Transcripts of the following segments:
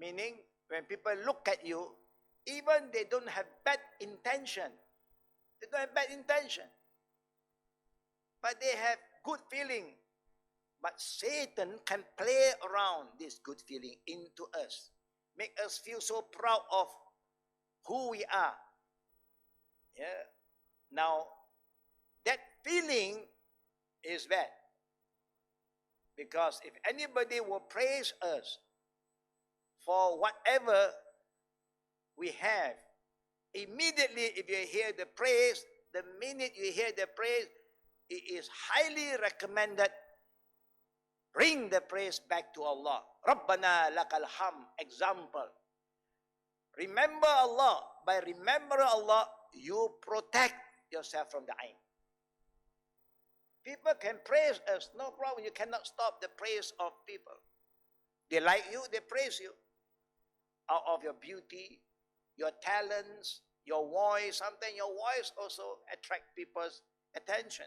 Meaning, when people look at you, even they don't have bad intention. They don't have bad intention. But they have good feeling. But Satan can play around this good feeling into us. Make us feel so proud of who we are. Yeah. Now, that feeling is bad. Because if anybody will praise us for whatever we have, immediately if you hear the praise, the minute you hear the praise, it is highly recommended, bring the praise back to Allah. Rabbana lakal ham. Example. Remember Allah. By remembering Allah, you protect yourself from the ain. People can praise us, no problem. You cannot stop the praise of people. They like you, they praise you. Out of your beauty, your talents, your voice. Sometimes your voice also attracts people's attention.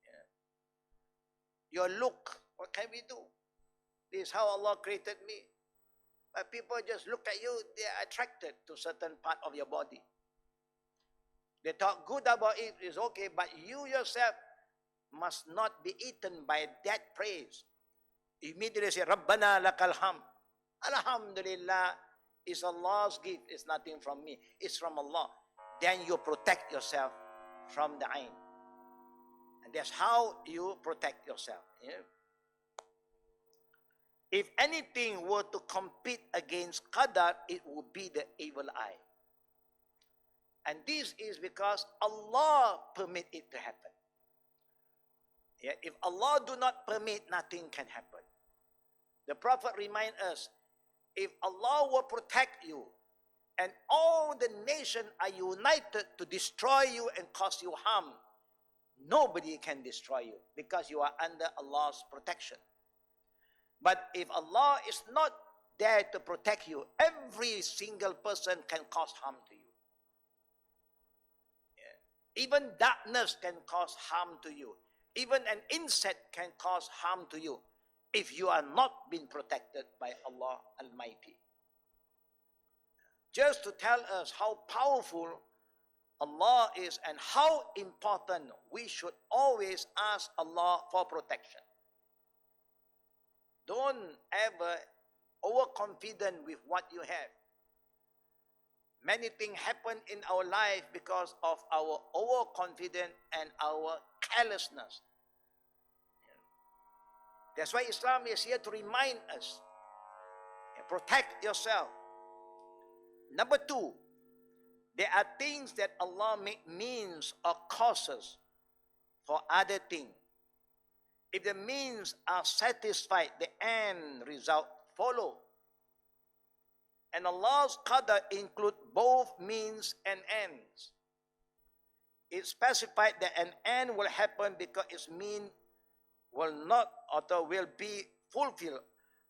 Yeah. Your look, what can we do? This is how Allah created me. But people just look at you, they are attracted to certain part of your body. They talk good about it, it's okay, but you yourself must not be eaten by that praise. Immediately say, Rabbana lakal ham. Alhamdulillah, it's Allah's gift, it's nothing from me, it's from Allah. Then you protect yourself from the ain. And that's how you protect yourself. Yeah? If anything were to compete against Qadr, it would be the evil eye. And this is because Allah permit it to happen. Yeah, if Allah do not permit, nothing can happen. The Prophet remind us, if Allah will protect you, and all the nations are united to destroy you and cause you harm, nobody can destroy you because you are under Allah's protection. But if Allah is not there to protect you, every single person can cause harm to you. Yeah. Even darkness can cause harm to you. Even an insect can cause harm to you if you are not being protected by Allah Almighty. Just to tell us how powerful Allah is and how important we should always ask Allah for protection. Don't ever overconfident with what you have. Many things happen in our life because of our overconfidence and our carelessness. That's why Islam is here to remind us. Protect yourself. Number two, there are things that Allah make means or causes for other things. If the means are satisfied, the end result follow. And Allah's Qadr include both means and ends. It specified that an end will happen because its mean will not or will be fulfilled,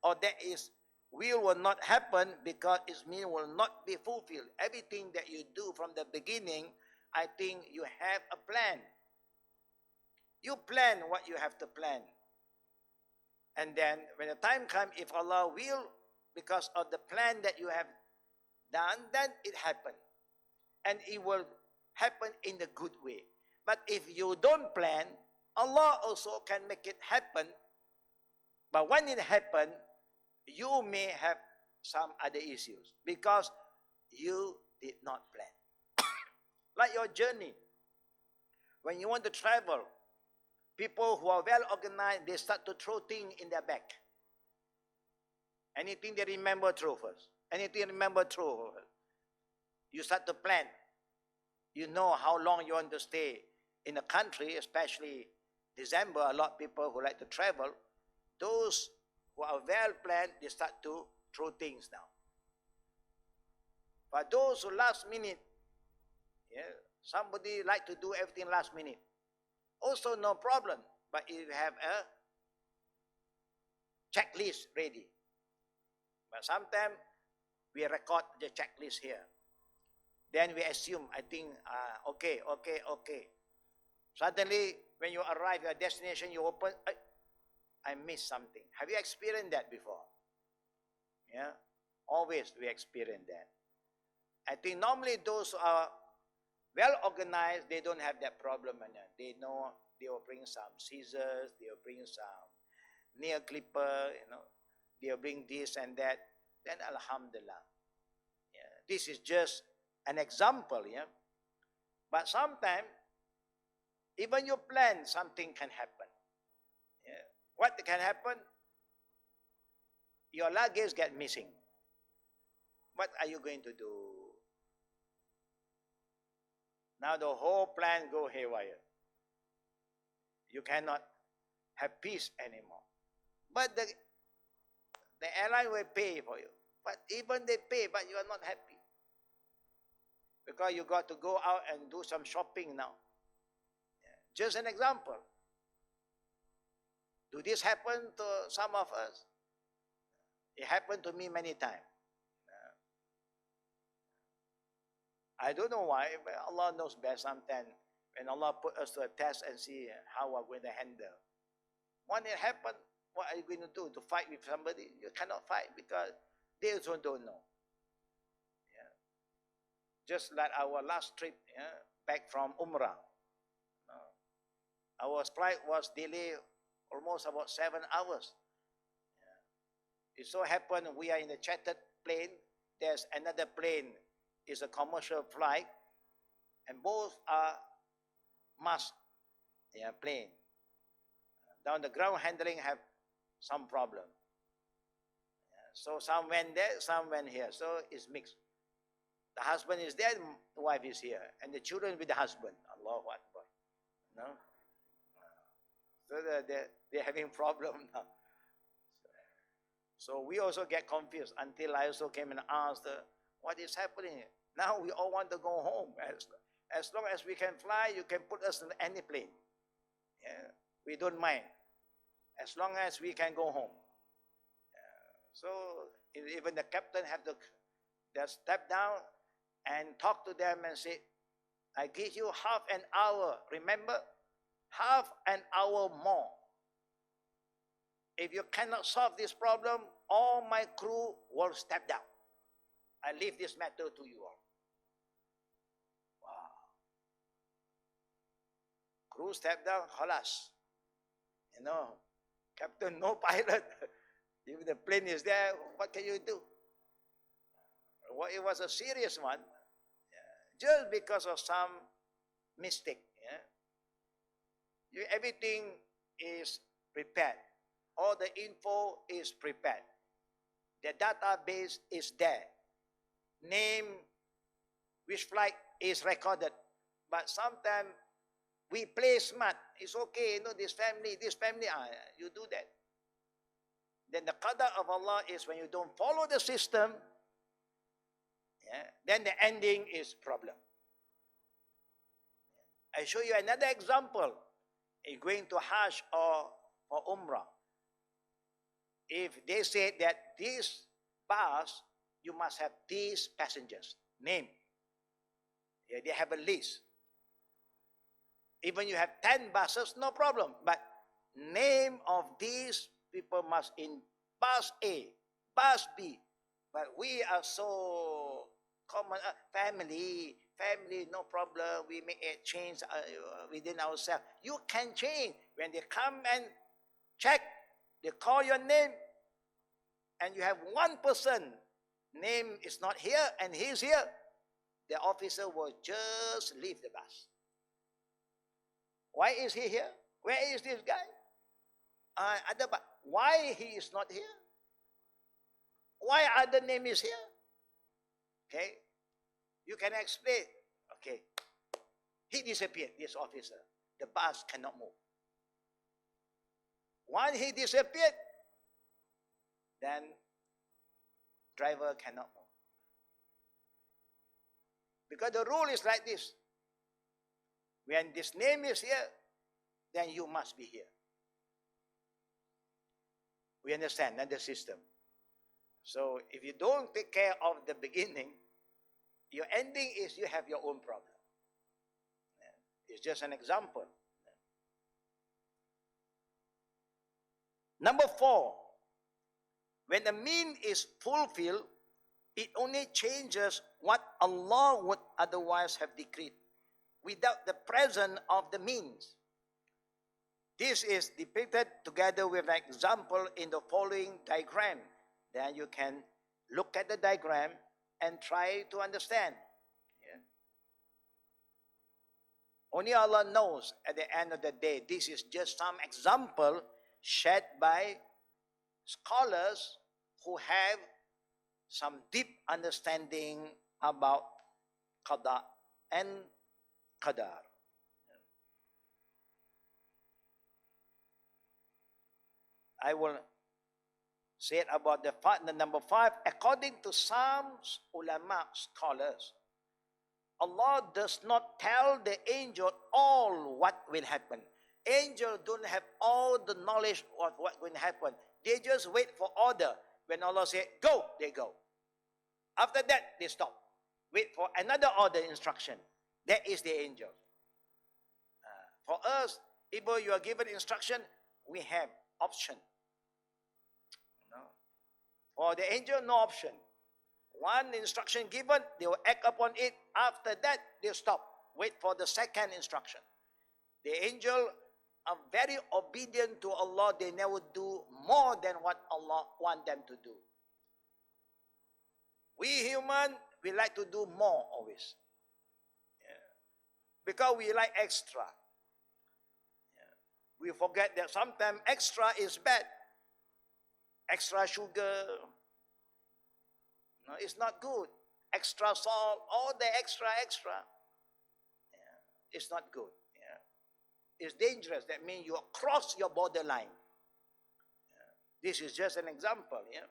or that its will not happen because its mean will not be fulfilled. Everything that you do from the beginning, I think you have a plan. You plan what you have to plan. And then when the time comes, if Allah will, because of the plan that you have done, then it happens. And it will happen in the good way. But if you don't plan, Allah also can make it happen. But when it happens, you may have some other issues because you did not plan. Like your journey. When you want to travel, people who are well organized, they start to throw things in their bag. Anything they remember, throw first. Anything they remember, throw first. You start to plan. You know how long you want to stay in a country, especially December, a lot of people who like to travel, those who are well planned, they start to throw things now. But those who last minute, yeah, somebody like to do everything last minute. Also no problem, but if you have a checklist ready. But sometimes we record the checklist here. Then we assume, I think, okay. Suddenly, when you arrive at your destination, you open, I missed something. Have you experienced that before? Yeah? Or always we experience that. I think normally those who are well organized, they don't have that problem. And they know they will bring some scissors, they will bring some nail clipper, they'll bring this and that. Then Alhamdulillah. Yeah, this is just an example, yeah. But sometimes, even you plan, something can happen. Yeah. What can happen? Your luggage get missing. What are you going to do? Now the whole plan go haywire. You cannot have peace anymore. But the airline will pay for you. But even they pay, but you are not happy. Because you got to go out and do some shopping now. Yeah. Just an example. Do this happen to some of us? It happened to me many times. I don't know why, but Allah knows best sometimes. When Allah put us to a test and see how we're going to handle. When it happened, what are you going to do? To fight with somebody? You cannot fight because they also don't know. Yeah. Just like our last trip, back from Umrah. Our flight was delayed almost about 7 hours. Yeah. It so happened we are in a chartered plane. There's another plane. It's a commercial flight. And both are mass plane. Down the ground handling have some problem. So some went there, some went here. So it's mixed. The husband is there, the wife is here. And the children with the husband. Allahu Akbar. No? So they're having problem now. So we also get confused until I also came and asked, what is happening? Now we all want to go home. As long as we can fly, you can put us in any plane. Yeah, we don't mind. As long as we can go home. So even the captain have to just step down and talk to them and say, I give you half an hour. Remember? Half an hour more. If you cannot solve this problem, all my crew will step down. I leave this matter to you all. Crew step down, khalas. Captain, no pilot. If the plane is there, what can you do? Well, it was a serious one. Just because of some mistake. Everything is prepared. All the info is prepared. The database is there. Name, which flight is recorded. But sometimes we play smart. It's okay, this family, you do that. Then the Qada of Allah is when you don't follow the system, then the ending is problem. I show you another example. You're going to Hajj or Umrah. If they say that this bus, you must have these passengers, name. They have a list. Even you have 10 buses, no problem. But name of these people must in bus A, bus B. But we are so common, family, no problem. We make a change within ourselves. You can change. When they come and check, they call your name, and you have one person, name is not here, and he's here. The officer will just leave the bus. Why is he here? Where is this guy? Why he is not here? Why other name is here? Okay, you can explain. Okay, he disappeared, this officer. The bus cannot move. Once he disappeared, then driver cannot move. Because the rule is like this. When this name is here, then you must be here. We understand that the system. So if you don't take care of the beginning, your ending is you have your own problem. It's just an example. Number 4, when the mean is fulfilled, It only changes what Allah would otherwise have decreed without the presence of the means. This is depicted together with an example in the following diagram. Then you can look at the diagram and try to understand. Yeah. Only Allah knows at the end of the day. This is just some example shared by scholars who have some deep understanding about Qada and Qadar. I will say it about the number 5. According to some ulama scholars, Allah does not tell the angel all what will happen. Angels don't have all the knowledge of what will happen. They just wait for order. When Allah says, go, they go. After that, they stop. Wait for another order instruction. That is the angel. For us, if you are given instruction, we have option. No. For the angel, no option. One instruction given, they will act upon it. After that, they stop. Wait for the second instruction. The angel are very obedient to Allah. They never do more than what Allah wants them to do. We human, we like to do more always. Yeah. Because we like extra. Yeah. We forget that sometimes extra is bad. Extra sugar, no, it's not good. Extra salt, all the extra. Yeah. It's not good. Yeah. It's dangerous. That means you cross your borderline. Yeah. This is just an example. Yeah.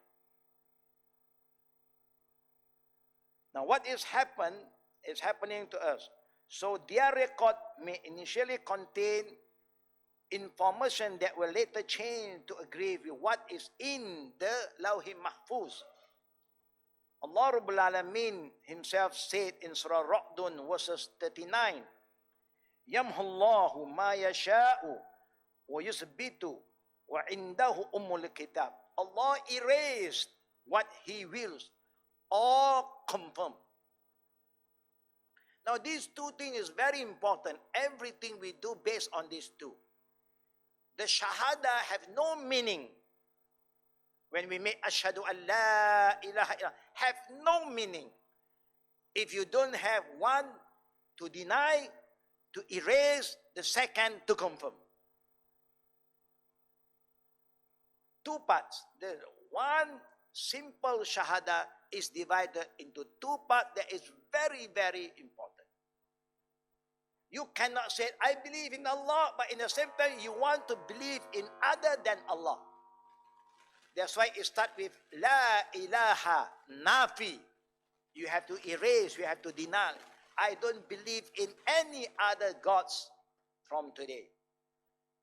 Now, what is happening to us. So, their record may initially contain information that will later change to agree with what is in the Lawhi Mahfuz. Allah Rabbul Alameen himself said in Surah Ra'dun verses 39, Yamhullahu ma yasha'u wa yusbitu wa indahu ummul kitab. Allah erased what He wills or confirm. Now these two things is very important. Everything we do based on these two. The Shahada have no meaning. When we make Ashhadu an la ilaha illallah, have no meaning. If you don't have one to deny, to erase, the second to confirm. Two parts. The one simple Shahada is divided into two parts that is very, very important. You cannot say, I believe in Allah, but in the same time, you want to believe in other than Allah. That's why it starts with La ilaha nafi. You have to erase, you have to deny. I don't believe in any other gods from today.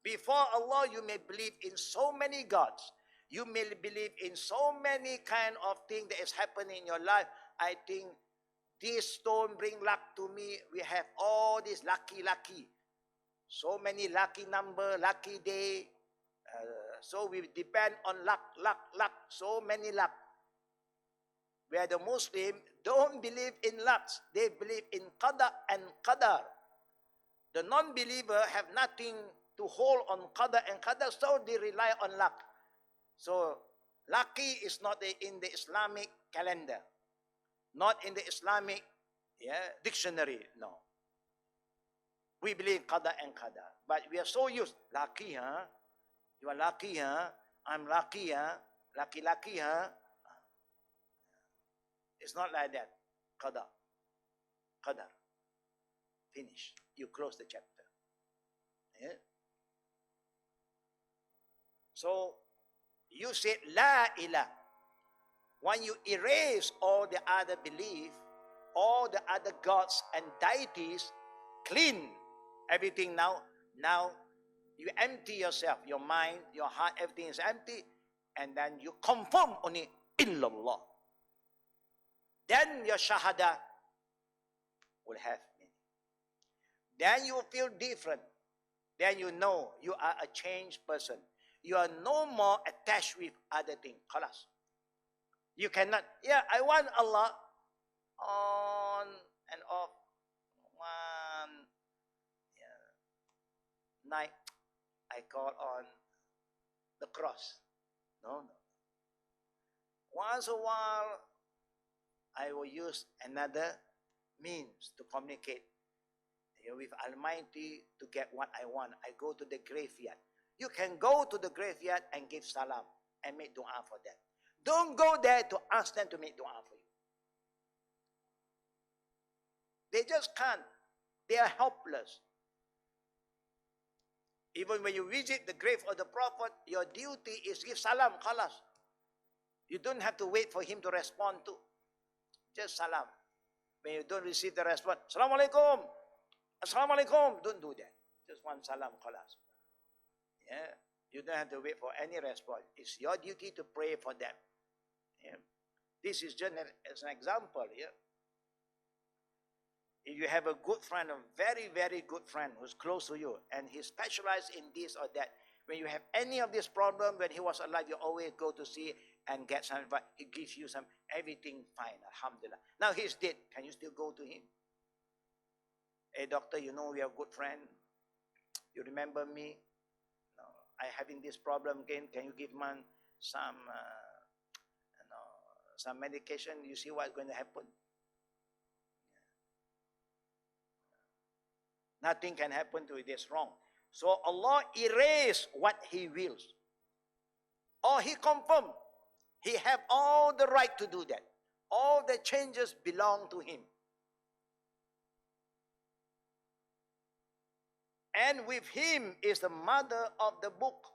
Before Allah, you may believe in so many gods. You may believe in so many kind of things that is happening in your life. I think this stone bring luck to me. We have all this lucky. So many lucky number, lucky day. So we depend on luck. So many luck. Where the Muslim don't believe in luck. They believe in Qada and Qadr. The non-believer have nothing to hold on Qada and Qadr, so they rely on luck. So lucky is not in the Islamic calendar. Not in the Islamic dictionary, no. We believe Qada and Qadar. But we are so used, lucky, huh? You are lucky, huh? I'm lucky, huh? Lucky, huh? It's not like that. Qadar. Finish. You close the chapter. Yeah? So, you said La ilah. When you erase all the other belief, all the other gods and deities, clean everything now you empty yourself, your mind, your heart, everything is empty, and then you confirm only illallah. Then your shahada will have meaning. Then you will feel different. Then you know you are a changed person. You are no more attached with other things. Khalas. You cannot, yeah, I want Allah on and off. One night, I call on the cross. No, no. Once a while, I will use another means to communicate with Almighty to get what I want. I go to the graveyard. You can go to the graveyard and give salam and make dua for them. Don't go there to ask them to make dua for you. They just can't. They are helpless. Even when you visit the grave of the Prophet, your duty is give salam, khalas. You don't have to wait for him to respond to. Just salam. When you don't receive the response, Assalamu alaikum, Assalamu alaikum, don't do that. Just one salam, khalas. Yeah. You don't have to wait for any response. It's your duty to pray for them. Yeah. This is just as an example. Yeah. If you have a good friend, a very, very good friend who's close to you, and he specialized in this or that, when you have any of this problem, when he was alive, you always go to see and get some advice. He gives you some, everything fine, alhamdulillah. Now he's dead. Can you still go to him? Hey, doctor, you know we are good friend. You remember me? No, I having this problem again. Can you give man some, some medication? You see what's going to happen? Nothing can happen to it. It's wrong. So Allah erase what He wills. Or He confirm. He have all the right to do that. All the changes belong to Him. And with Him is the mother of the book.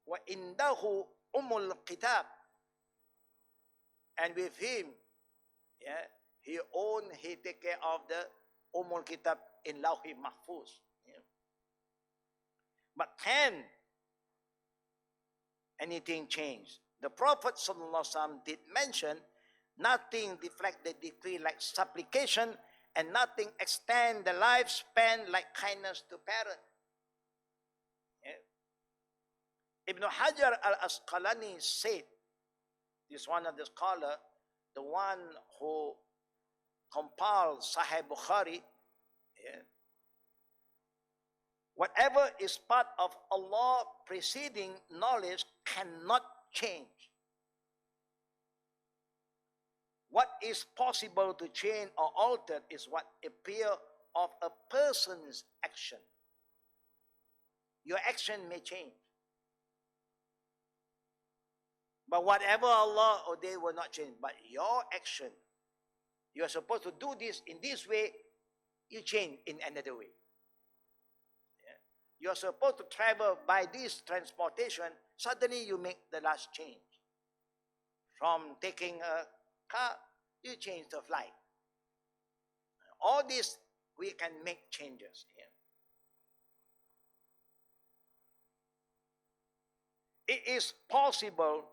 وَإِنْدَهُ أُمُّ الْكِتَابِ. And with Him, yeah, He take care of the Ummul Kitab in Lawhi Mahfuz. Yeah. But can anything change? The Prophet ﷺ did mention nothing deflect the decree like supplication, and nothing extend the lifespan like kindness to parent. Yeah. Ibn Hajar al-Asqalani said, this one of the scholar, the one who compiled Sahih Bukhari, yeah, whatever is part of Allah preceding knowledge cannot change. What is possible to change or alter is what appear of a person's action. Your action may change. But whatever Allah ordained will not change. But your action, you are supposed to do this in this way, you change in another way. Yeah. You are supposed to travel by this transportation, suddenly you make the last change. From taking a car, you change to flight. All this, we can make changes. Yeah. It is possible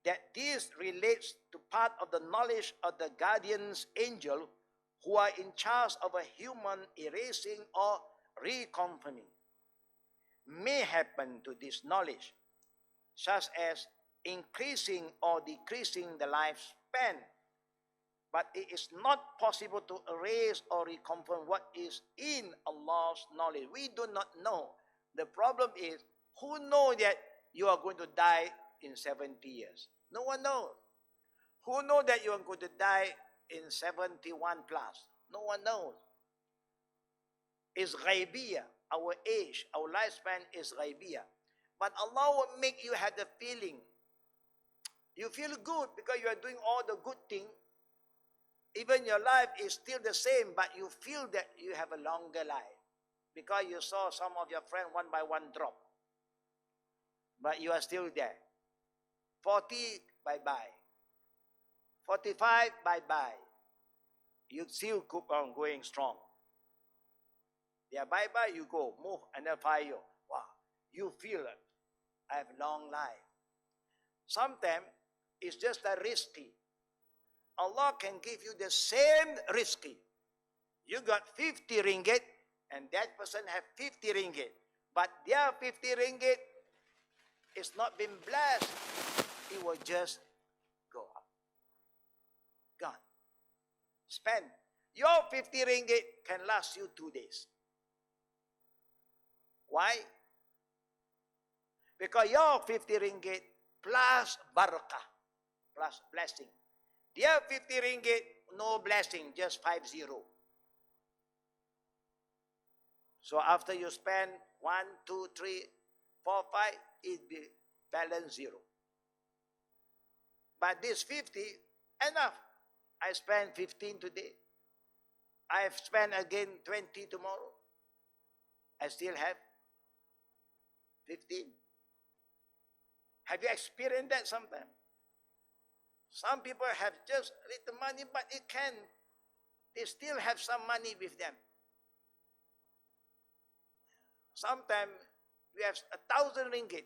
that this relates to part of the knowledge of the guardian's angel who are in charge of a human erasing or reconfirming. May happen to this knowledge, such as increasing or decreasing the lifespan, but it is not possible to erase or reconfirm what is in Allah's knowledge. We do not know. The problem is, who knows that you are going to die in 70 years? No one knows. Who knows that you are going to die in 71 plus? No one knows. It's ghaibiyah. Our age, our lifespan is ghaibiyah. But Allah will make you have the feeling. You feel good because you are doing all the good things. Even your life is still the same, but you feel that you have a longer life. Because you saw some of your friends one by one drop. But you are still there. 40, bye-bye. 45, bye-bye. You still keep on going strong. Yeah, bye-bye, you go. Move another 5 years. Wow. You feel it. I have long life. Sometimes it's just a risky. Allah can give you the same risky. You got 50 ringgit and that person have 50 ringgit. But their 50 ringgit is not been blessed. It will just go up. spend. Your 50 ringgit can last you 2 days. Why? Because your 50 ringgit plus barakah, plus blessing. Their 50 ringgit, no blessing, just 50. So after you spend 1, 2, 3, 4, 5, it be balance 0. But this 50, enough. I spend 15 today. I spend again 20 tomorrow. I still have 15. Have you experienced that sometime? Some people have just little money, but they still have some money with them. Sometimes we have 1,000 ringgit.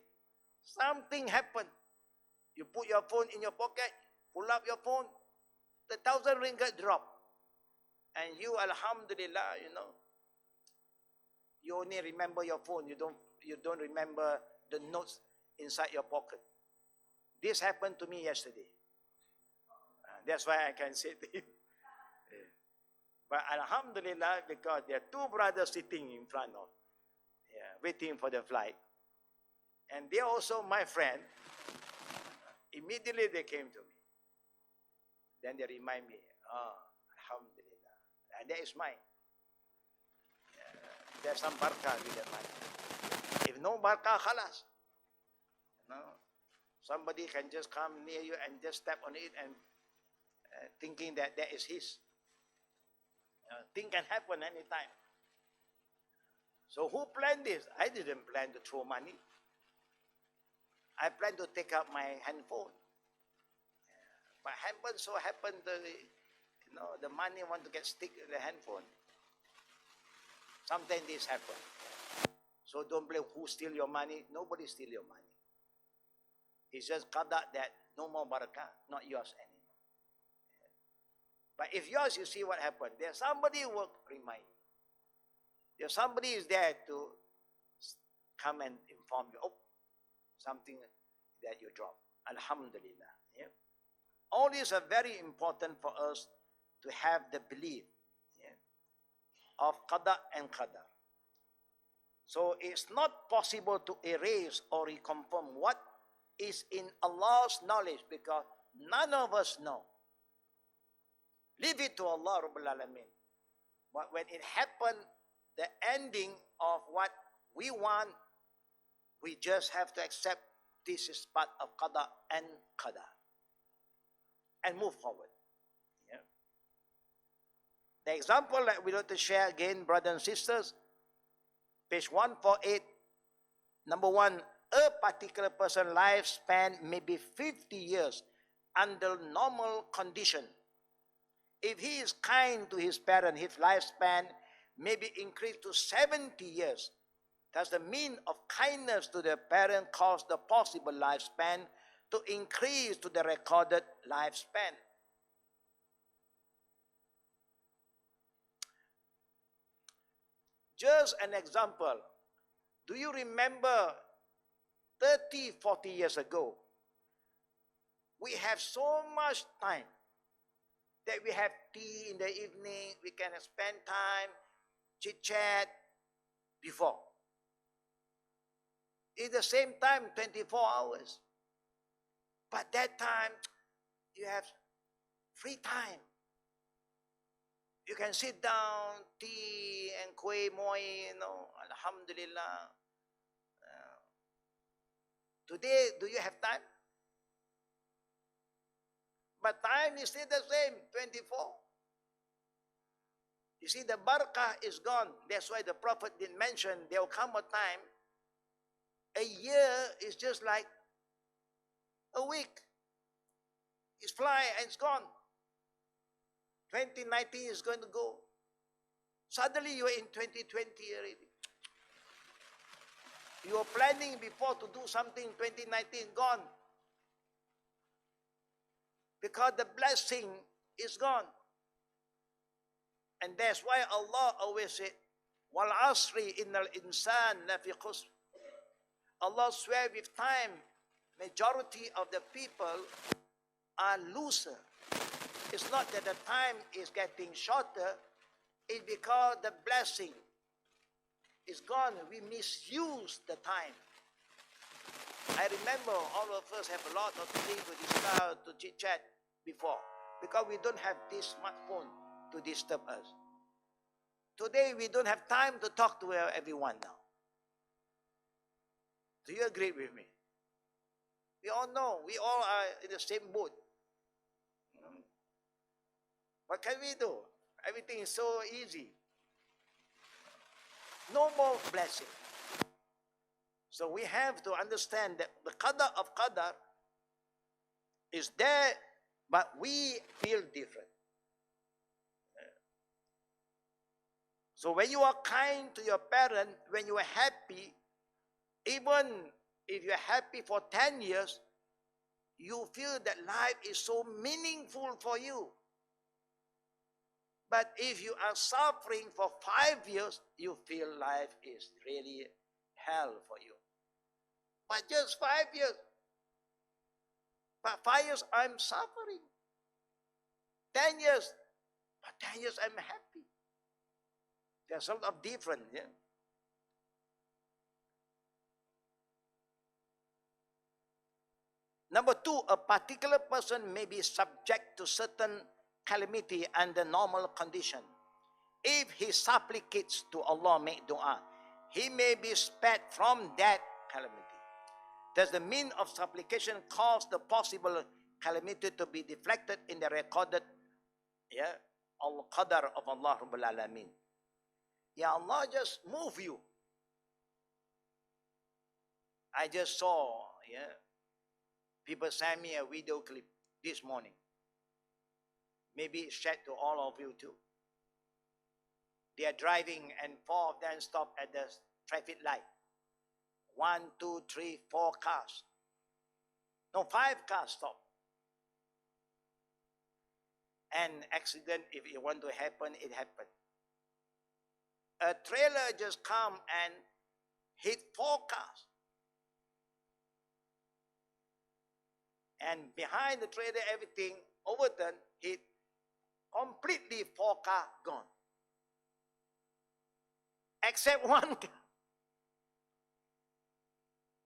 Something happened. You put your phone in your pocket, pull up your phone, the 1,000 ringgit drop. And you, alhamdulillah, you only remember your phone. You don't remember the notes inside your pocket. This happened to me yesterday. That's why I can say to you. But alhamdulillah, because there are 2 brothers sitting in front of, waiting for the flight. And they also my friend. Immediately they came to me. Then they remind me, alhamdulillah. And that is mine. There's some barakah with the money. If no barakah, khalas. Somebody can just come near you and just step on it and thinking that is his. Thing can happen anytime. So who planned this? I didn't plan to throw money. I planned to take out my handphone. But happened the money want to get stick in the handphone. Sometimes this happen. So don't blame who steal your money. Nobody steal your money. It's just Qada that no more barakah, not yours anymore. But if yours, you see what happened. There's somebody who will remind you. There's somebody is there to come and inform you. Oh, something that you drop. Alhamdulillah. Yeah? All these are very important for us to have the belief of Qada and Qadr. So it's not possible to erase or reconfirm what is in Allah's knowledge because none of us know. Leave it to Allah Rabbul Alameen. But when it happened, the ending of what we want, we just have to accept this is part of Qada and Qadar and move forward. Yeah. The example that we want to share again, brothers and sisters, page 148, number 1, a particular person's lifespan may be 50 years under normal condition. If he is kind to his parent, his lifespan may be increased to 70 years. Thus, the mean of kindness to the parent caused the possible lifespan to increase to the recorded lifespan. Just an example. Do you remember 30, 40 years ago, we have so much time that we have tea in the evening, we can spend time, chit-chat before. At the same time, 24 hours. But that time, you have free time. You can sit down, tea and kueh moi, alhamdulillah. Today, do you have time? But time is still the same, 24. You see, the barakah is gone. That's why the Prophet did mention there will come a time, a year is just like a week. It's fly and it's gone. 2019 is going to go. Suddenly you're in 2020 already. You were planning before to do something 2019, gone. Because the blessing is gone. And that's why Allah always said, Wal asri innal insan lafi khusr. Allah swear with time, majority of the people are loser. It's not that the time is getting shorter, it's because the blessing is gone. We misuse the time. I remember all of us have a lot of things to discuss, to chit-chat before, because we don't have this smartphone to disturb us. Today, we don't have time to talk to everyone now. Do you agree with me? We all know, we all are in the same boat. What can we do? Everything is so easy. No more blessing. So we have to understand that the Qadr of Qadr is there, but we feel different. So when you are kind to your parent, when you are happy, even if you're happy for 10 years, you feel that life is so meaningful for you. But if you are suffering for 5 years, you feel life is really hell for you. But just 5 years. But 5 years I'm suffering. 10 years. But 10 years I'm happy. There's sort of different, yeah. Number two, a particular person may be subject to certain calamity under normal condition. If he supplicates to Allah, make dua, he may be spared from that calamity. Does the mean of supplication cause the possible calamity to be deflected in the recorded al-Qadr of Allah Rabbul Alameen? Yeah, Allah just move you. I just saw, people sent me a video clip this morning. Maybe it's shared to all of you too. They are driving and 4 of them stop at the traffic light. 1, 2, 3, 4 cars. No, 5 cars stop. And accident, if it want to happen, it happened. A trailer just come and hit 4 cars. And behind the trailer, everything overturned, hit completely 4 cars gone. Except 1 car.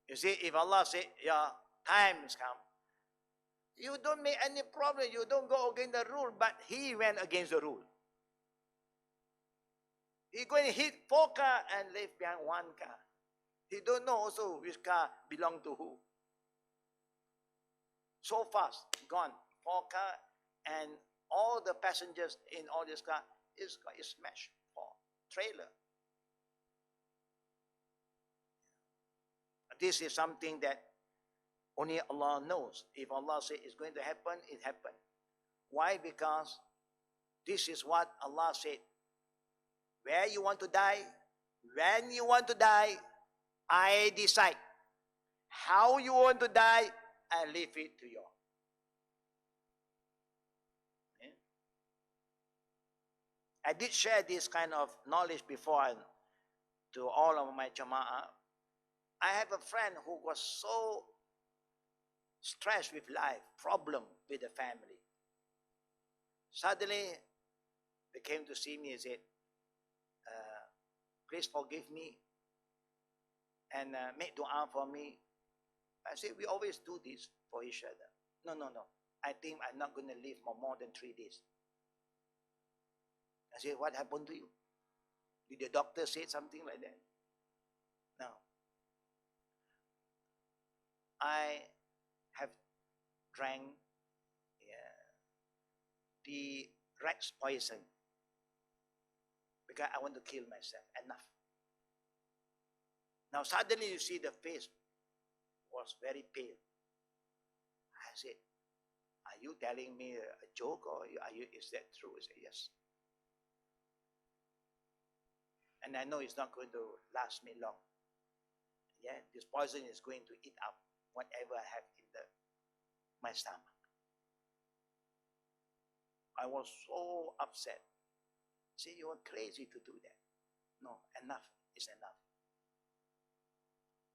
You see, if Allah say, your time has come, you don't make any problem, you don't go against the rule, but he went against the rule. He going to hit 4 cars and leave behind 1 car. He don't know also which car belong to who. So fast, gone. 4 cars, and all the passengers in all this car is smashed for trailer. This is something that only Allah knows. If Allah says it's going to happen, it happened. Why? Because this is what Allah said. Where you want to die, when you want to die, I decide. How you want to die, I leave it to you. Okay? I did share this kind of knowledge before to all of my jama'ah. I have a friend who was so stressed with life, problem with the family. Suddenly, they came to see me and said, please forgive me and make dua for me. I said, we always do this for each other. No. I think I'm not going to live for more than 3 days. I said, what happened to you? Did the doctor say something like that? No. I have drank the rat's poison because I want to kill myself. Enough. Now suddenly you see the face was very pale. I said, are you telling me a joke or is that true? I said, yes. And I know it's not going to last me long. Yeah, this poison is going to eat up whatever I have in my stomach. I was so upset. See, you are crazy to do that. No, enough is enough.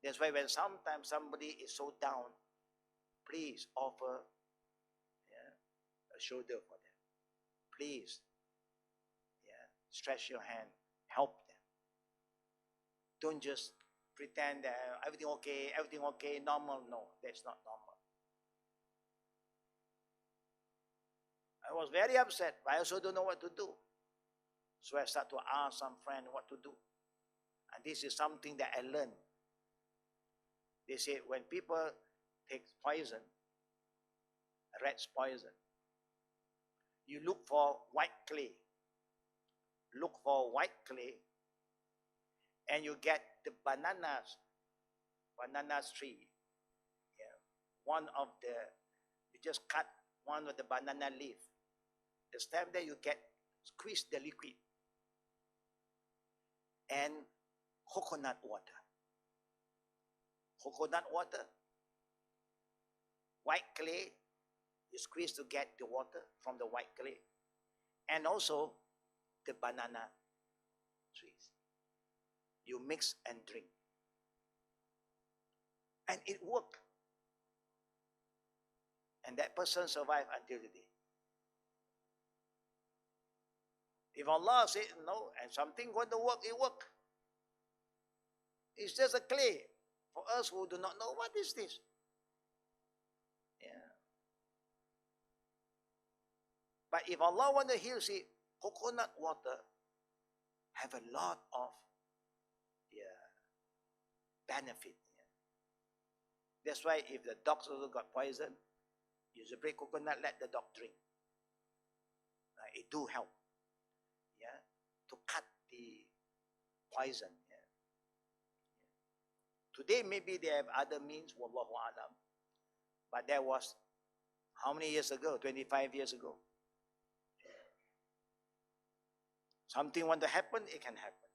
That's why when sometimes somebody is so down, please offer a shoulder for them. please, yeah, stretch your hand, help them. Don't just pretend that everything okay, normal. No, that's not normal. I was very upset, but I also don't know what to do. So I start to ask some friend what to do. And this is something that I learned. They say when people take poison, rat's poison, you look for white clay. Look for white clay, and you get the banana tree. Yeah. You just cut one of the banana leaf. The stem there you get, squeeze the liquid, and coconut water. Coconut water, white clay, you squeeze to get the water from the white clay, and also the banana trees. You mix and drink. And it worked. And that person survived until today. If Allah said no, and something going to work, it work. It's just a clay. For us who do not know, what is this? Yeah. But if Allah want to heal, see, coconut water have a lot of benefit. Yeah. That's why if the dogs also got poison, you should break coconut, let the dog drink. It do help. Yeah, to cut the poison. Yeah. Today maybe they have other means, wallahu alam. But that was how many years ago? 25 years ago. Something want to happen, it can happen.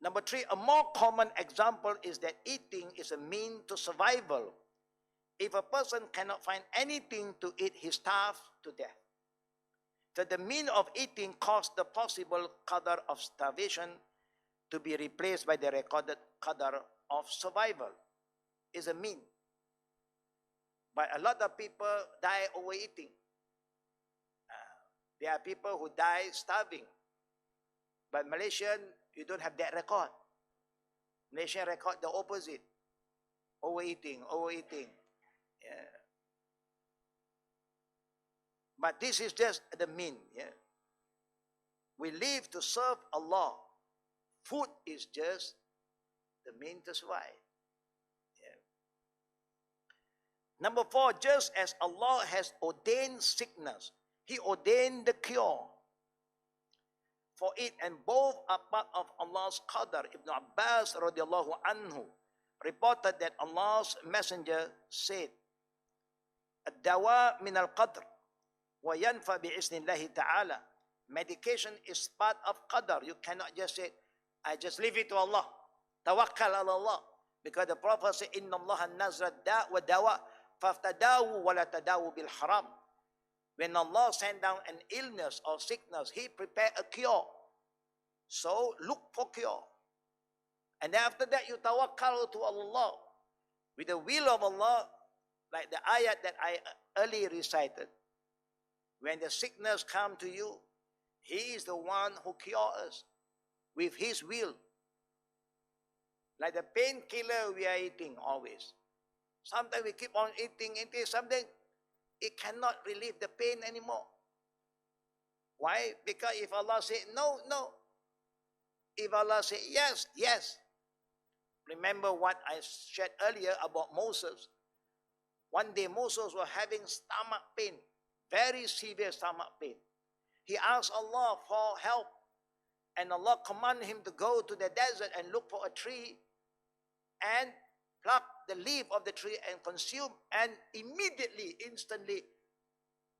Number 3, a more common example is that eating is a mean to survival. If a person cannot find anything to eat, he starves to death. So the mean of eating caused the possible qadr of starvation to be replaced by the recorded qadr of survival. Is a mean. But a lot of people die overeating. There are people who die starving. But Malaysian, you don't have that record. Malaysian record the opposite. Overeating. Yeah. But this is just the mean. Yeah. We live to serve Allah. Food is just the mean to survive. Yeah. Number 4, just as Allah has ordained sickness, He ordained the cure for it, and both are part of Allah's Qadr. Ibn Abbas radiallahu anhu reported that Allah's messenger said, "Ad-dawa min al-qadr wa yanfa bi'iznillahi ta'ala." Medication is part of Qadr. You cannot just say, I just leave it to Allah. Tawakkal ala Allah. Because the Prophet said, "Inna Allah nazra da wa dawa faftadawu wa la tadawu bil haram." When Allah sent down an illness or sickness, He prepared a cure. So look for cure. And then after that, you tawakkal to Allah. With the will of Allah, like the ayat that I earlier recited. When the sickness comes to you, He is the one who cures us with His will. Like the painkiller we are eating always. Sometimes we keep on eating something, it cannot relieve the pain anymore. Why? Because if Allah say no, no. If Allah say yes, yes. Remember what I shared earlier about Moses. One day Moses was having stomach pain, very severe stomach pain. He asked Allah for help, and Allah commanded him to go to the desert and look for a tree and pluck the leaf of the tree and consume, and immediately, instantly,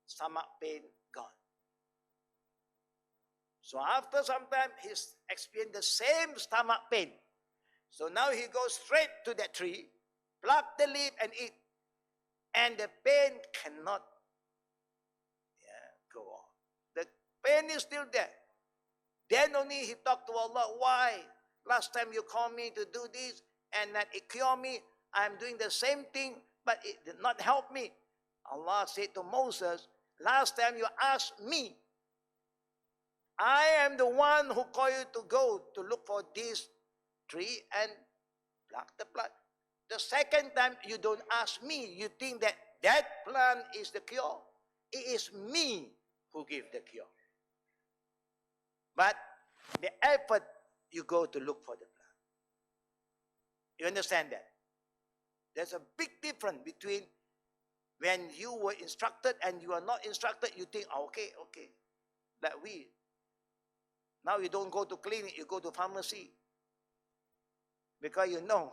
stomach pain gone. So after some time, he experienced the same stomach pain. So now he goes straight to that tree, pluck the leaf and eat. And the pain cannot go on. The pain is still there. Then only he talked to Allah, why? Last time you called me to do this, and that it cured me. I'm doing the same thing, but it did not help me. Allah said to Moses, last time you asked me. I am the one who called you to go to look for this tree and pluck the plant. The second time you don't ask me, you think that that plant is the cure. It is me who give the cure. But the effort you go to look for the plant. You understand that? There's a big difference between when you were instructed and you are not instructed. You think, oh, okay. Like we. Now you don't go to clinic, you go to pharmacy. Because you know,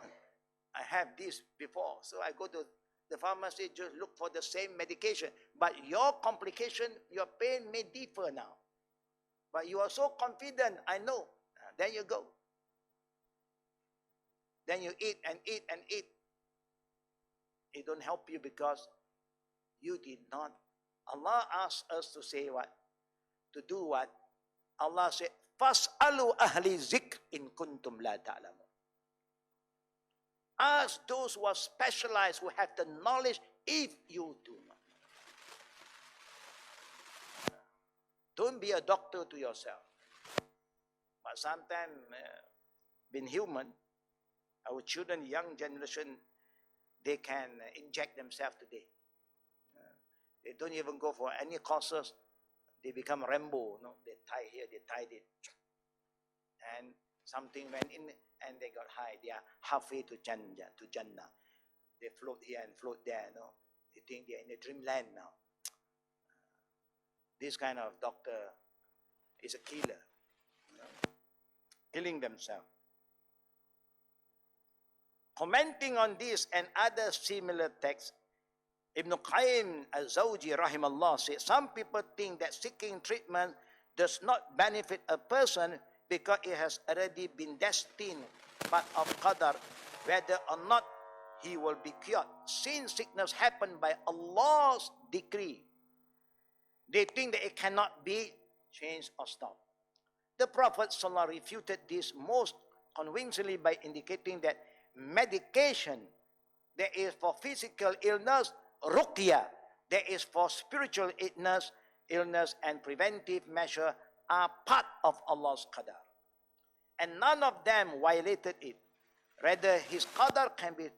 I have this before. So I go to the pharmacy, just look for the same medication. But your complication, your pain may differ now. But you are so confident, I know. Then you go. Then you eat and eat and eat. It don't help you because you did not. Allah asked us to say what? To do what? Allah said, "Fas'alu ahli zikr in kuntum la ta'lamun." Ask those who are specialized, who have the knowledge, if you do not. Don't be a doctor to yourself. But sometimes, being human, our children, young generation, they can inject themselves today. They don't even go for any courses. They become Rambo. No? They tie here, they tied it. And something went in and they got high. They are halfway to Jannah. They float here and float there. No? They think they are in a dreamland now. This kind of doctor is a killer. You know? Killing themselves. Commenting on this and other similar texts, Ibn Qayyim al-Zawji rahimallah said, some people think that seeking treatment does not benefit a person because it has already been destined, part of Qadr, whether or not he will be cured. Since sickness happened by Allah's decree, they think that it cannot be changed or stopped. The Prophet ﷺ refuted this most convincingly by indicating that medication that is for physical illness, ruqya, that is for spiritual illness and preventive measure are part of Allah's Qadr. And none of them violated it. Rather, His Qadr can be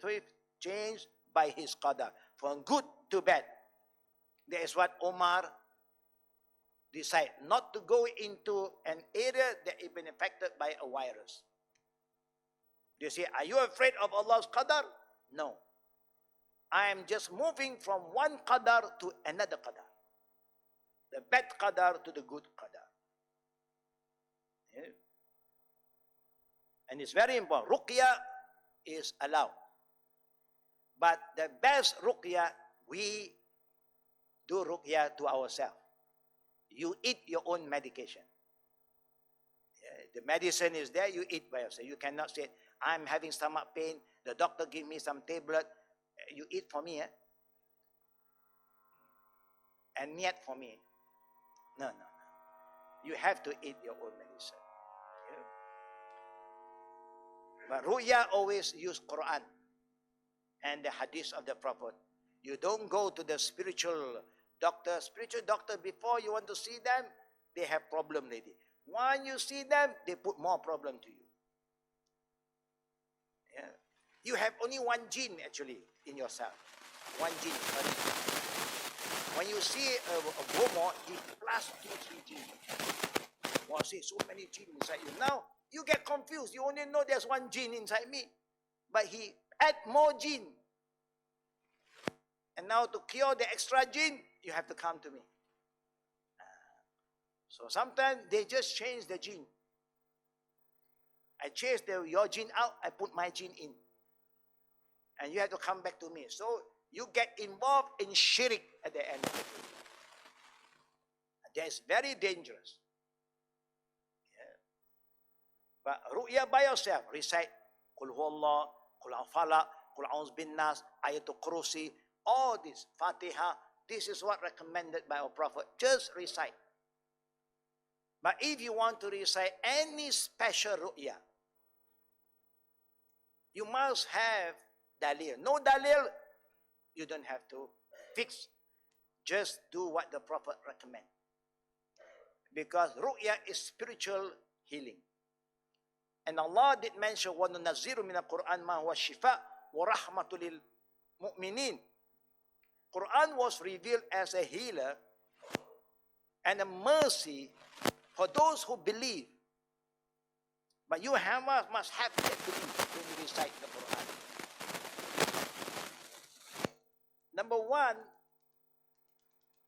changed by His Qadr, from good to bad. That is what Omar decided, not to go into an area that has been affected by a virus. You say, are you afraid of Allah's Qadr? No. I am just moving from one Qadr to another Qadr. The bad Qadr to the good Qadr. Yeah. And it's very important. Ruqya is allowed. But the best Ruqya, we do Ruqya to ourselves. You eat your own medication. Yeah. The medicine is there, you eat by yourself. You cannot say, I'm having stomach pain, the doctor give me some tablet, you eat for me, and niyat for me. No. You have to eat your own medicine. Yeah. But Ru'ya always use Quran and the hadith of the Prophet. You don't go to the spiritual doctor. Spiritual doctor, before you want to see them, they have problem already. When you see them, they put more problem to you. Yeah. You have only one gene actually in yourself. One gene. When you see a Bomo, he plus 2-3 genes. Well, see, so many genes inside you. Now, you get confused. You only know there's one gene inside me. But he add more gene. And now to cure the extra gene, you have to come to me. So sometimes they just change the gene. I chase your gene out, I put my gene in. And you have to come back to me. So you get involved in shirk at the end of the day. That's very dangerous. Yeah. But ru'ya by yourself, recite Qul huwallah, Qul afala, Qul a'udhu bin nas, Ayatul Kursi, all this, Fatiha, this is what recommended by our Prophet. Just recite. But if you want to recite any special ru'ya, you must have dalil. No dalil, you don't have to fix. Just do what the Prophet recommend. Because ru'ya is spiritual healing. And Allah did mention, وَنُنَزِّلُ مِنَ الْقُرْآنِ مَا هُوَ الشِّفَاءُ وَرَحْمَةُ لِلْمُؤْمِنِينَ. Quran was revealed as a healer and a mercy for those who believe. But you must have that belief when you recite the Quran. Number one,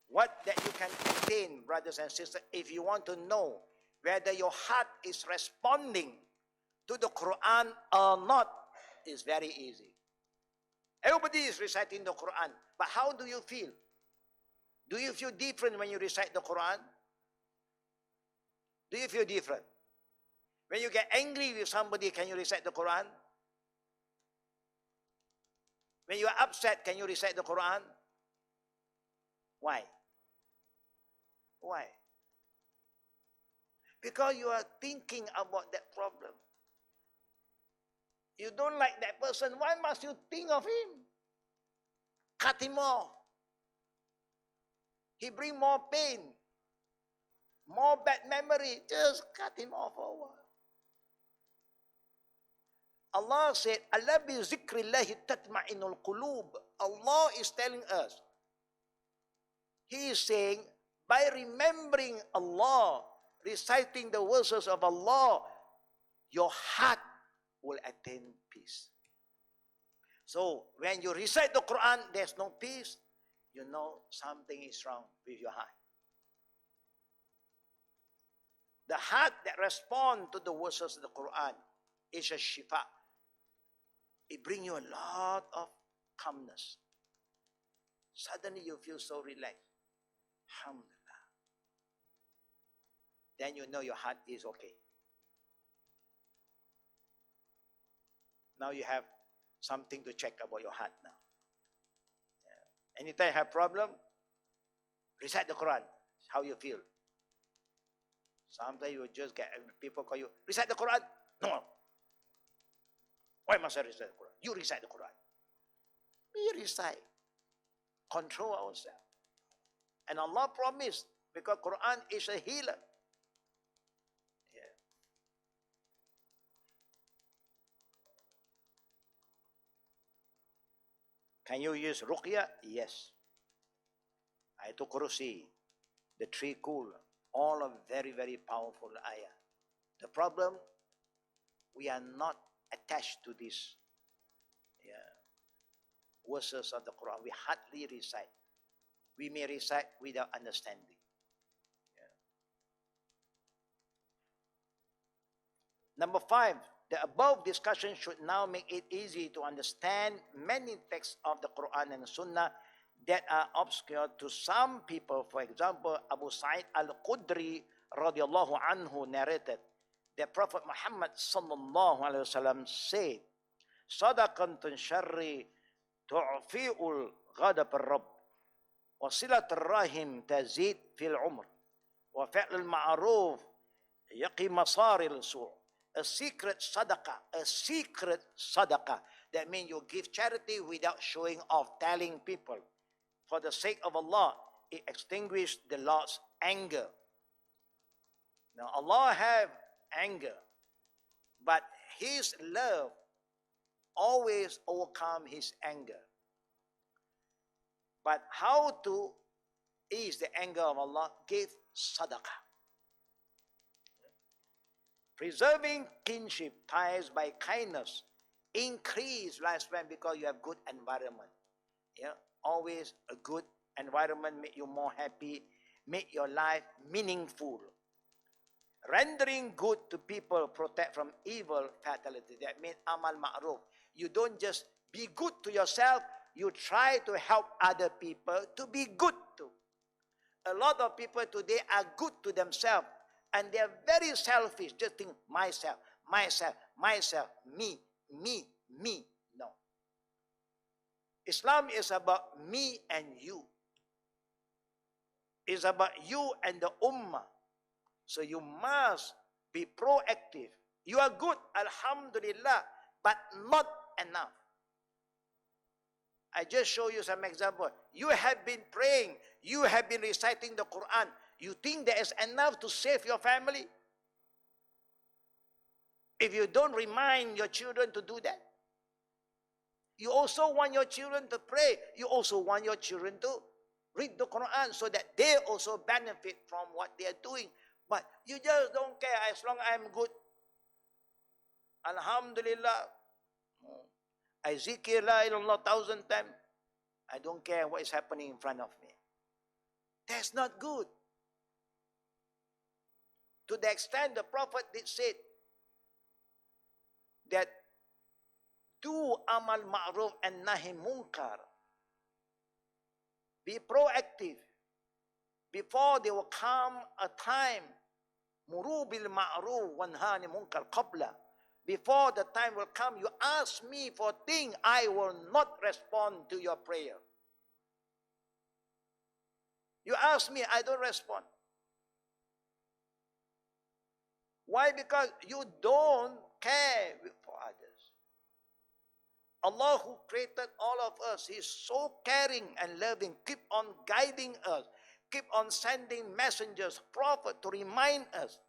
what that you can attain, brothers and sisters, if you want to know whether your heart is responding to the Quran or not, is very easy. Everybody is reciting the Quran, but how do you feel? Do you feel different when you recite the Quran? Do you feel different? When you get angry with somebody, can you recite the Quran? When you are upset, can you recite the Quran? Why? Why? Because you are thinking about that problem. You don't like that person, why must you think of him? Cut him off. He brings more pain, more bad memory. Just cut him off for a while. Allah said, Allah bi zikrillahi tatma'inul qulub. Allah is telling us, He is saying, by remembering Allah, reciting the verses of Allah, your heart will attain peace. So, when you recite the Quran, there's no peace, you know something is wrong with your heart. The heart that responds to the verses of the Quran is a shifa. It brings you a lot of calmness. Suddenly you feel so relaxed. Alhamdulillah. Then you know your heart is okay. Now you have something to check about your heart now. Yeah. Anytime you have problem, recite the Quran. How you feel. Sometimes you just get people call you, recite the Quran. No. Why must I recite the Quran? You recite the Quran. We recite. Control ourselves. And Allah promised, because Quran is a healer. Yeah. Can you use ruqya? Yes. Ayatul Kursi, the tree cool, all are very, very powerful ayah. The problem, we are not attached to these verses of the Quran. We hardly recite. We may recite without understanding. Yeah. Number 5, the above discussion should now make it easy to understand many texts of the Quran and Sunnah that are obscure to some people. For example, Abu Sa'id al-Qudri radiallahu anhu narrated that Prophet Muhammad sallallahu alaihi wasallam said, "Sadaqatun syarri tu'fi'ul ghadab ar-rabb, wa silatul rahim tazid fil umr, wa fi'lul ma'ruf yaqi masaril su'." A secret sadaqah, that means you give charity without showing off, telling people. For the sake of Allah, it extinguishes the Lord's anger. Now Allah have anger, but His love always overcome His anger. But how to ease the anger of Allah? Give sadaqah. Preserving kinship ties by kindness, increase lifespan because you have good environment. Yeah, always a good environment make you more happy, make your life meaningful. Rendering good to people, protect from evil fatality. That means amal ma'ruf. You don't just be good to yourself, you try to help other people to be good too. A lot of people today are good to themselves and they are very selfish. Just think myself, me. No. Islam is about me and you. It's about you and the ummah. So you must be proactive. You are good, alhamdulillah, but not enough. I just show you some example. You have been praying. You have been reciting the Quran. You think that is enough to save your family? If you don't remind your children to do that, you also want your children to pray. You also want your children to read the Quran so that they also benefit from what they are doing. But you just don't care as long as I'm good. Alhamdulillah. I zikir la ilallah 1,000 times. I don't care what is happening in front of me. That's not good. To the extent the Prophet did say that do amal ma'ruf and nahi munkar. Be proactive. Before there will come a time, muru bil ma'ruf wa nahi munkar qabla. Before the time will come, you ask me for things, I will not respond to your prayer. You ask me, I don't respond. Why? Because you don't care for others. Allah who created all of us, He is so caring and loving, keep on guiding us, keep on sending messengers, prophets to remind us.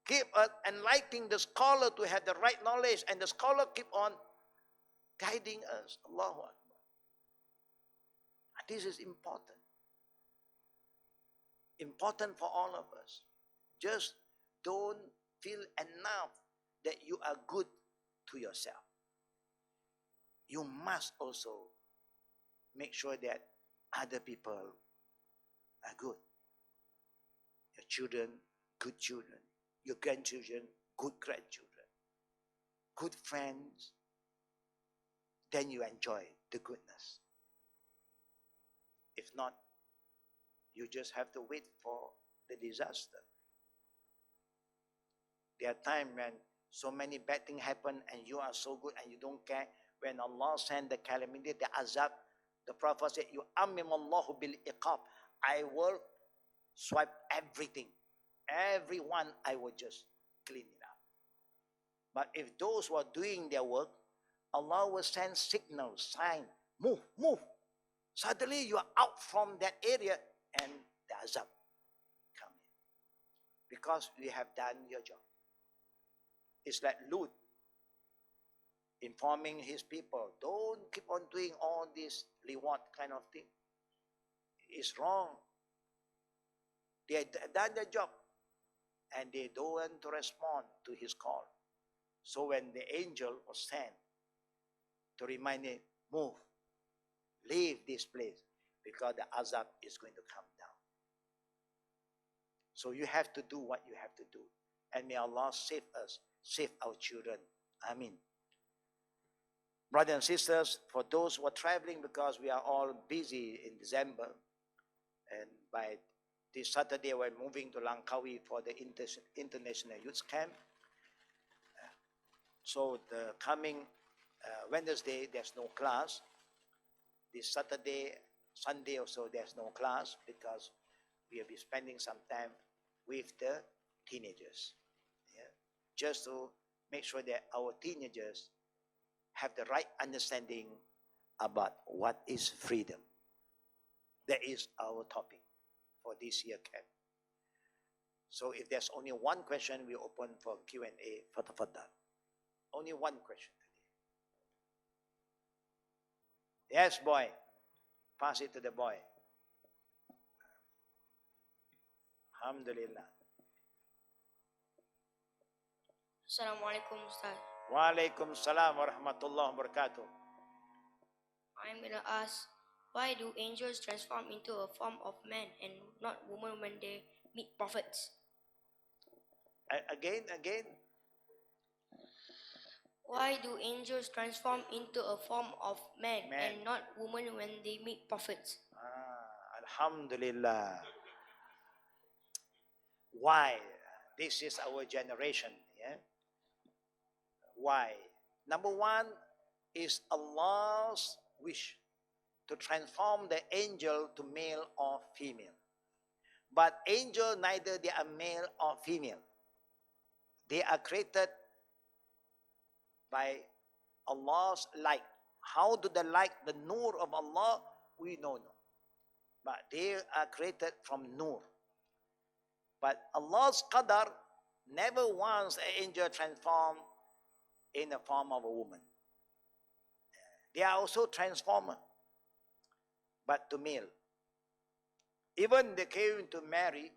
Keep enlightening the scholar to have the right knowledge, and the scholar keep on guiding us. Allahu Akbar. This is important. Important for all of us. Just don't feel enough that you are good to yourself. You must also make sure that other people are good. Your children, good children. Your grandchildren, good grandchildren. Good friends. Then you enjoy the goodness. If not, you just have to wait for the disaster. There are times when so many bad things happen and you are so good and you don't care. When Allah sent the calamity, the azab, the Prophet said, "You ammimallahu bil iqab." I will swipe everything. Everyone, I will just clean it up. But if those who are doing their work, Allah will send signals, sign, move, move. Suddenly you are out from that area and the azab come in. Because we have done your job. It's like Lut informing his people, don't keep on doing all this reward kind of thing. It's wrong. They have done their job and they don't want to respond to his call. So when the angel was sent to remind him, move, leave this place because the azab is going to come down. So you have to do what you have to do. And may Allah save us, save our children. Ameen. Brothers and sisters, for those who are traveling, because we are all busy in December, and by this Saturday we're moving to Langkawi for the International Youth Camp. So the coming Wednesday, there's no class. This Saturday, Sunday also, there's no class because we will be spending some time with the teenagers. Yeah? Just to make sure that our teenagers have the right understanding about what is freedom. That is our topic for this year camp. So if there's only one question, we open for Q&A. Fadal. Only one question today. Yes, boy. Pass it to the boy. Alhamdulillah. Assalamualaikum, Ustaz. Walaikum salam wa rahmatullahi wa barakatuh. I'm going to ask, why do angels transform into a form of man and not woman when they meet prophets? Again. Why do angels transform into a form of man and not woman when they meet prophets? Alhamdulillah. Why? This is our generation. Yeah? Why? Number one is Allah's wish to transform the angel to male or female. But angel, neither they are male or female. They are created by Allah's light, How do they like the nur of Allah? We don't know. But they are created from nur. But Allah's Qadr never wants an angel transformed in the form of a woman. They are also transformer, but to male. Even they came to Mary,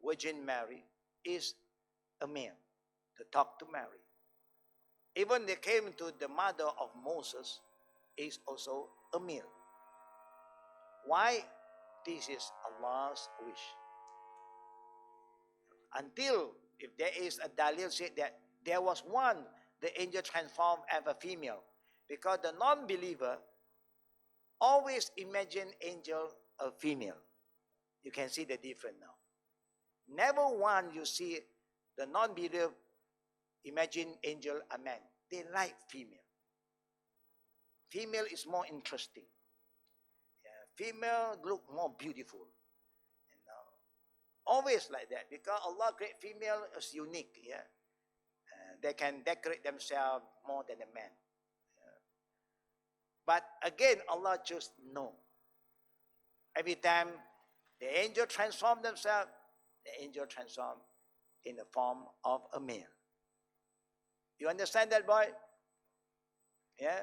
Virgin Mary is a male to talk to Mary. Even they came to the mother of Moses is also a male. Why? This is Allah's wish. Until if there is a dalil said that there was one, the angel transformed as a female. Because the non-believer always imagine angel a female. You can see the difference now. Never one you see the non-believer imagine angel a man. They like female. Female is more interesting. Female look more beautiful. Always like that, because Allah created female as unique. They can decorate themselves more than a man. But again, Allah chose no. Every time the angel transform themselves, the angel transform in the form of a male. You understand that, boy? Yeah?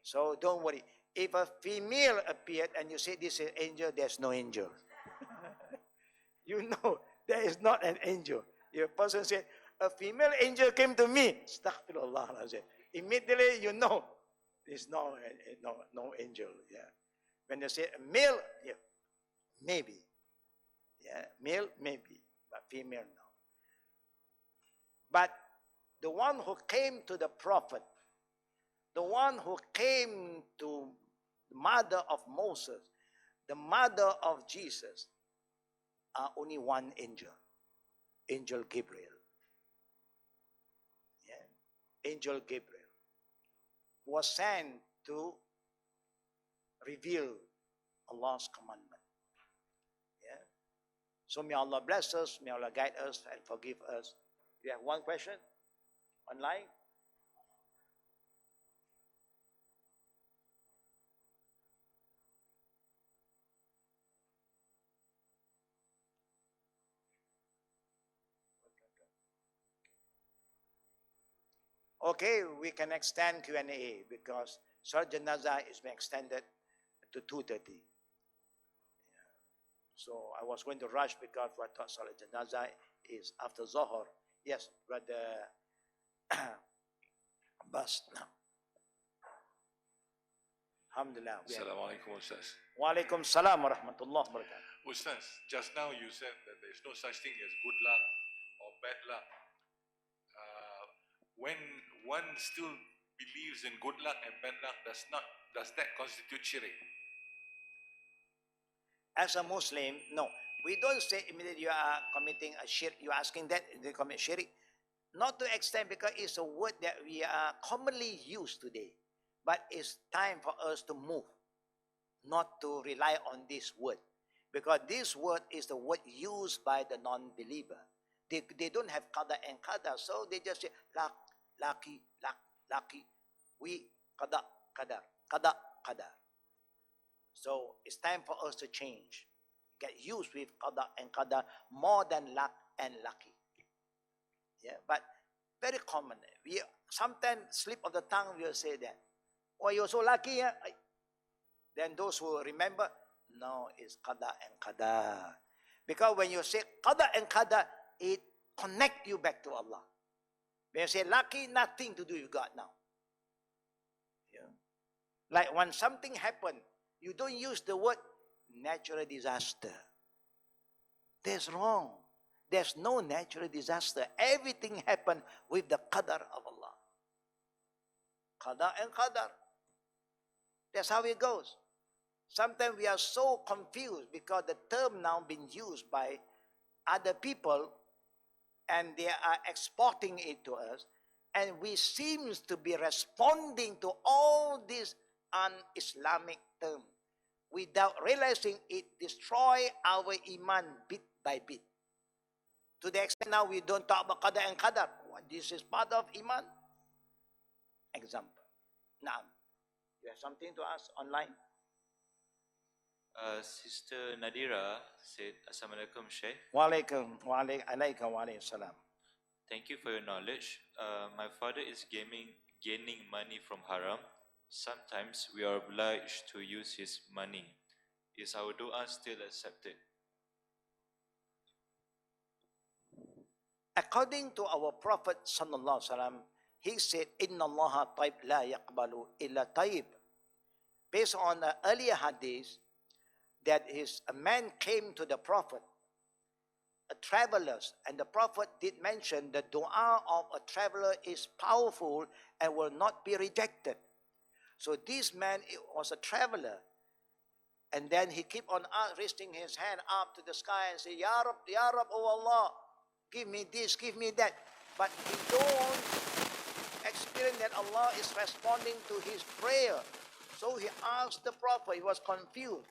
So don't worry. If a female appeared and you say this is angel, there's no angel. You know there is not an angel. If a person said, a female angel came to me, astaghfirullah, immediately you know there's no angel. Yeah. When they say male, yeah, maybe. Yeah, male, maybe, but female, no. But the one who came to the prophet, the one who came to the mother of Moses, the mother of Jesus, are only one angel, Angel Gabriel. Yeah. Angel Gabriel was sent to reveal Allah's commandment. Yeah. So may Allah bless us, may Allah guide us and forgive us. You have one question online? Okay, we can extend Q&A because Salat Janazah is being extended to 2:30. So I was going to rush because I thought Salat Janazah is after Zohar. Yes, Brother Abbas. Alhamdulillah. Assalamu alaikum, Ustaz. Wa alaikum salam wa rahmatullah wa barakatuh. Ustaz, just now you said that there is no such thing as good luck or bad luck. When one still believes in good luck and bad luck, does that constitute shirk? As a Muslim, no. We don't say immediately you are committing a shirk. You are asking that they commit shirk. Not to extent because it's a word that we are commonly used today. But it's time for us to move. Not to rely on this word. Because this word is the word used by the non-believer. They don't have Qada and Qadar, so they just say, lucky. We, Qada, Qadar. Qada, Qadar. So it's time for us to change. Get used with Qada and Qadar more than luck and lucky. Yeah, but very common. We sometimes slip of the tongue will say that. Oh, you're so lucky. Yeah? Then those who remember, no, it's Qada and Qadar. Because when you say Qada and Qadar, it connects you back to Allah. When you say lucky, nothing to do with God now. Yeah. Like when something happened, you don't use the word natural disaster. That's wrong. There's no natural disaster. Everything happened with the Qadr of Allah. Qada and Qadar. That's how it goes. Sometimes we are so confused because the term now been used by other people and they are exporting it to us, and we seem to be responding to all these un-Islamic terms without realizing it destroy our iman bit by bit. To the extent now we don't talk about Qada and Qadar. This is part of iman. Example. Naam. You have something to ask online? Sister Nadira said, Assalamualaikum Sheikh. Walaikum salam. Thank you for your knowledge. My father is gaining money from haram. Sometimes we are obliged to use his money. Is our dua still accepted? According to our Prophet sallallahu alaihi wasallam, he said, "Inna Allah taib la yaqbalu illa taib." Based on the earlier hadith, that a man came to the Prophet, a traveler, and the Prophet did mention the dua of a traveler is powerful and will not be rejected. So this man was a traveler, and then he kept on raising his hand up to the sky and say, Ya Rab, oh Allah, give me this, give me that. But he don't experience that Allah is responding to his prayer. So he asked the Prophet, he was confused.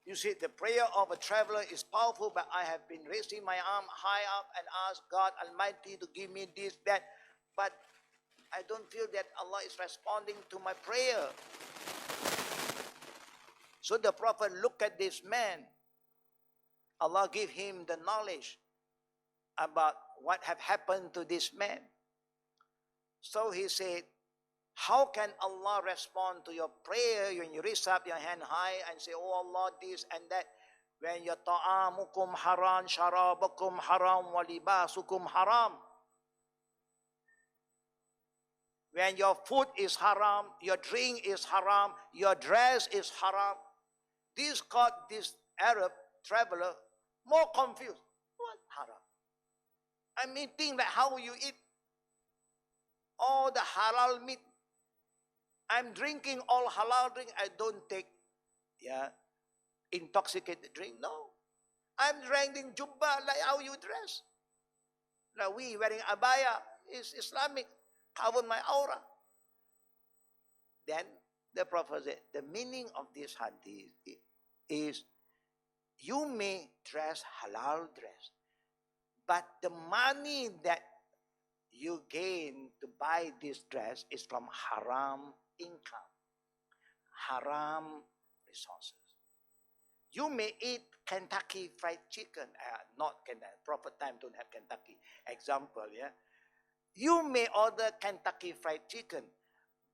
You see, the prayer of a traveler is powerful, but I have been raising my arm high up and asked God Almighty to give me this, that. But I don't feel that Allah is responding to my prayer. So the Prophet looked at this man. Allah gave him the knowledge about what have happened to this man. So he said, how can Allah respond to your prayer when you raise up your hand high and say, oh Allah, this and that, when your ta'amukum haram, sharabakum haram, walibasukum haram. When your food is haram, your drink is haram, your dress is haram. This got this Arab traveler more confused. What haram? I'm eating like how you eat all the halal meat. I'm drinking all halal drink. I don't take intoxicated drink. No. I'm drinking jubba like how you dress. Like we wearing abaya is Islamic. Cover my aura. Then the Prophet said, the meaning of this hadith is you may dress halal dress, but the money that you gain to buy this dress is from haram income, haram resources. You may eat Kentucky Fried Chicken, not Kentucky, proper time don't have Kentucky. Example, yeah. You may order Kentucky Fried Chicken,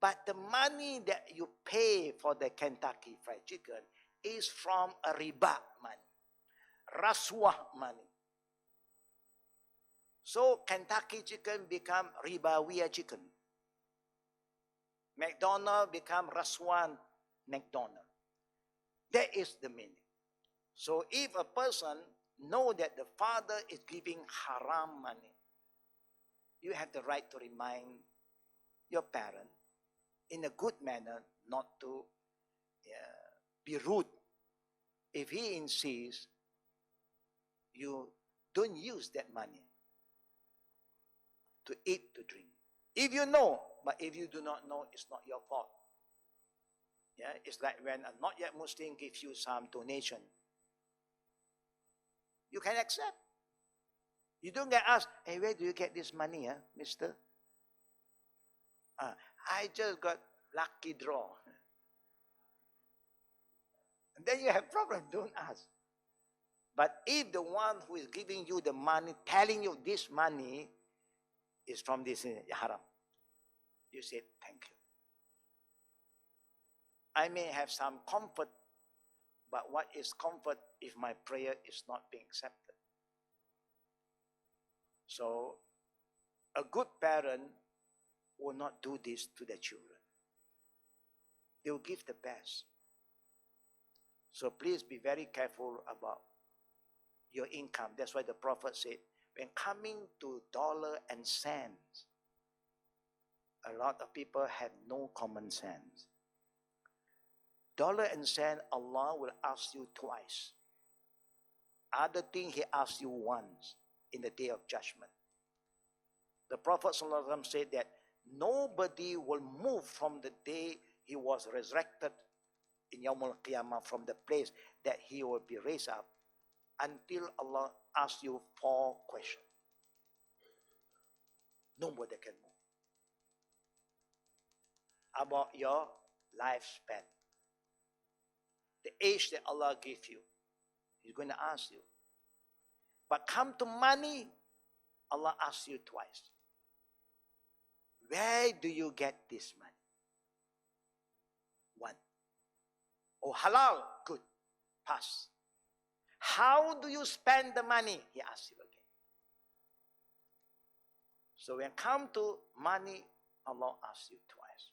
but the money that you pay for the Kentucky Fried Chicken is from a riba money, rasuah money. So Kentucky chicken become ribawiyah chicken. McDonald's become Raswan McDonald. That is the meaning. So if a person know that the father is giving haram money, you have the right to remind your parent in a good manner not to be rude. If he insists, you don't use that money to eat, to drink. If you know, but if you do not know, it's not your fault. Yeah, it's like when a not yet Muslim gives you some donation. You can accept. You don't get asked, hey, where do you get this money, mister? I just got lucky draw. And then you have problem, don't ask. But if the one who is giving you the money, telling you this money is from this haram, you say, thank you. I may have some comfort, but what is comfort if my prayer is not being accepted? So, a good parent will not do this to their children. They will give the best. So please be very careful about your income. That's why the Prophet said, when coming to dollar and cents, a lot of people have no common sense. Dollar and cent, Allah will ask you twice. Other thing, He asks you once in the day of judgment. The Prophet ﷺ said that nobody will move from the day he was resurrected in Yawm al-Qiyamah from the place that he will be raised up until Allah asks you 4 questions. Nobody can move. about your lifespan. The age that Allah gave you, He's going to ask you. But come to money, Allah asks you twice. Where do you get this money? One. Oh, halal, good, pass. How do you spend the money? He asks you again. So when come to money, Allah asks you twice.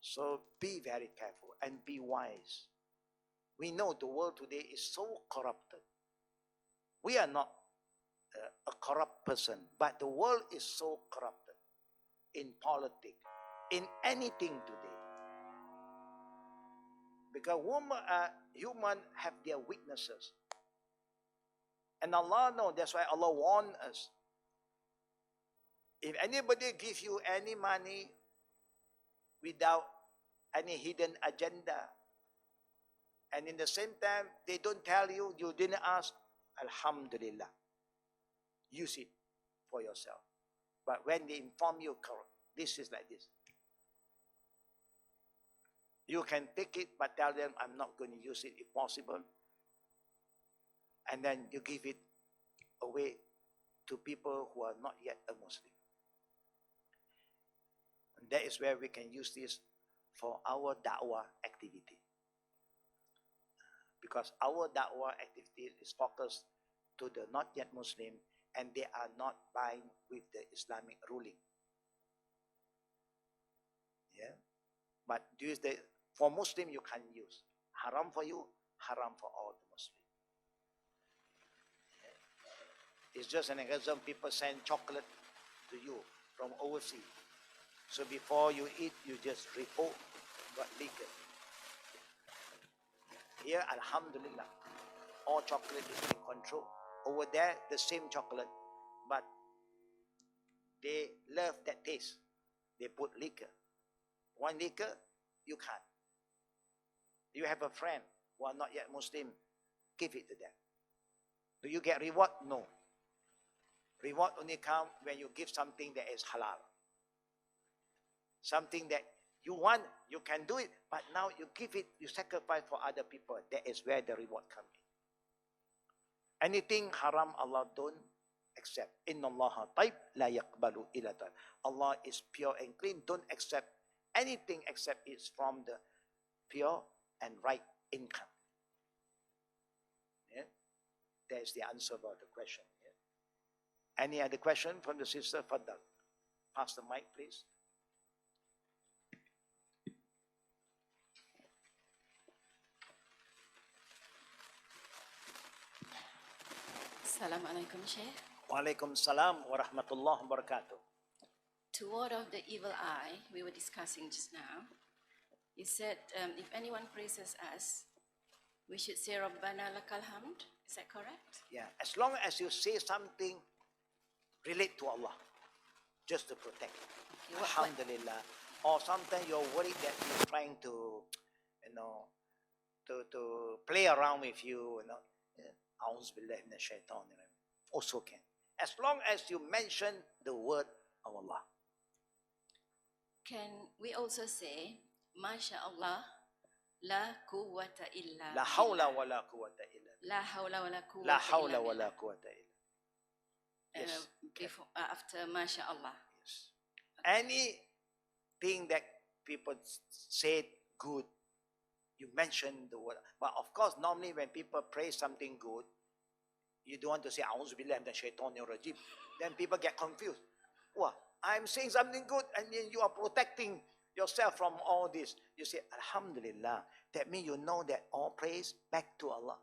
So be very careful and be wise. We know the world today is so corrupted. We are not a corrupt person, but the world is so corrupted in politics, in anything today. Because human have their weaknesses. And Allah knows, that's why Allah warned us. If anybody gives you any money without any hidden agenda, and in the same time, they don't tell you, you didn't ask, Alhamdulillah. Use it for yourself. But when they inform you, this is like this. You can take it, but tell them, I'm not going to use it if possible. And then you give it away to people who are not yet a Muslim. And that is where we can use this for our da'wah activity. Because our da'wah activity is focused to the not yet Muslim, and they are not bound with the Islamic ruling. Yeah? But for Muslim, you can't use. Haram for you, haram for all the Muslims. Yeah? It's just an example. People send chocolate to you from overseas. So before you eat, you just report got liquor. Here, Alhamdulillah, all chocolate is in control. Over there, the same chocolate, but they love that taste. They put liquor. One liquor, you can't. You have a friend who are not yet Muslim, give it to them. Do you get reward? No. Reward only comes when you give something that is halal. Something that you want, you can do it, but now you give it, you sacrifice for other people. That is where the reward comes in. Anything haram, Allah don't accept. Inna Allah taib la yaqbalu illa taib. Allah is pure and clean. Don't accept anything except it's from the pure and right income. Yeah? That is the answer about the question. Yeah? Any other question from the sister? Fadal. Pass the mic, please. Assalamu alaikum, Sheikh. Walaikum salam wa rahmatullah wa barakatuh. To ward off the evil eye we were discussing just now, you said if anyone praises us, we should say Rabbana lakal hamd. Is that correct? Yeah, as long as you say something relate to Allah, just to protect. Okay, Alhamdulillah. Or sometimes you're worried that he's trying to, to play around with you, also can. As long as you mention the word of Allah. Can we also say, Masha Allah, la quwwata illa La hawla wa la quwwata illa. La hawla wa la quwwata La hawla illa wa billah. la quwwata illa. Yes. Before, after Masha Allah. Yes. Anything that people said good, you mention the word. But of course, normally when people praise something good, you don't want to say, A'udhu billahi minash shaitanir rajim. Then people get confused. Well, I'm saying something good, and then you are protecting yourself from all this. You say, Alhamdulillah. That means you know that all praise back to Allah.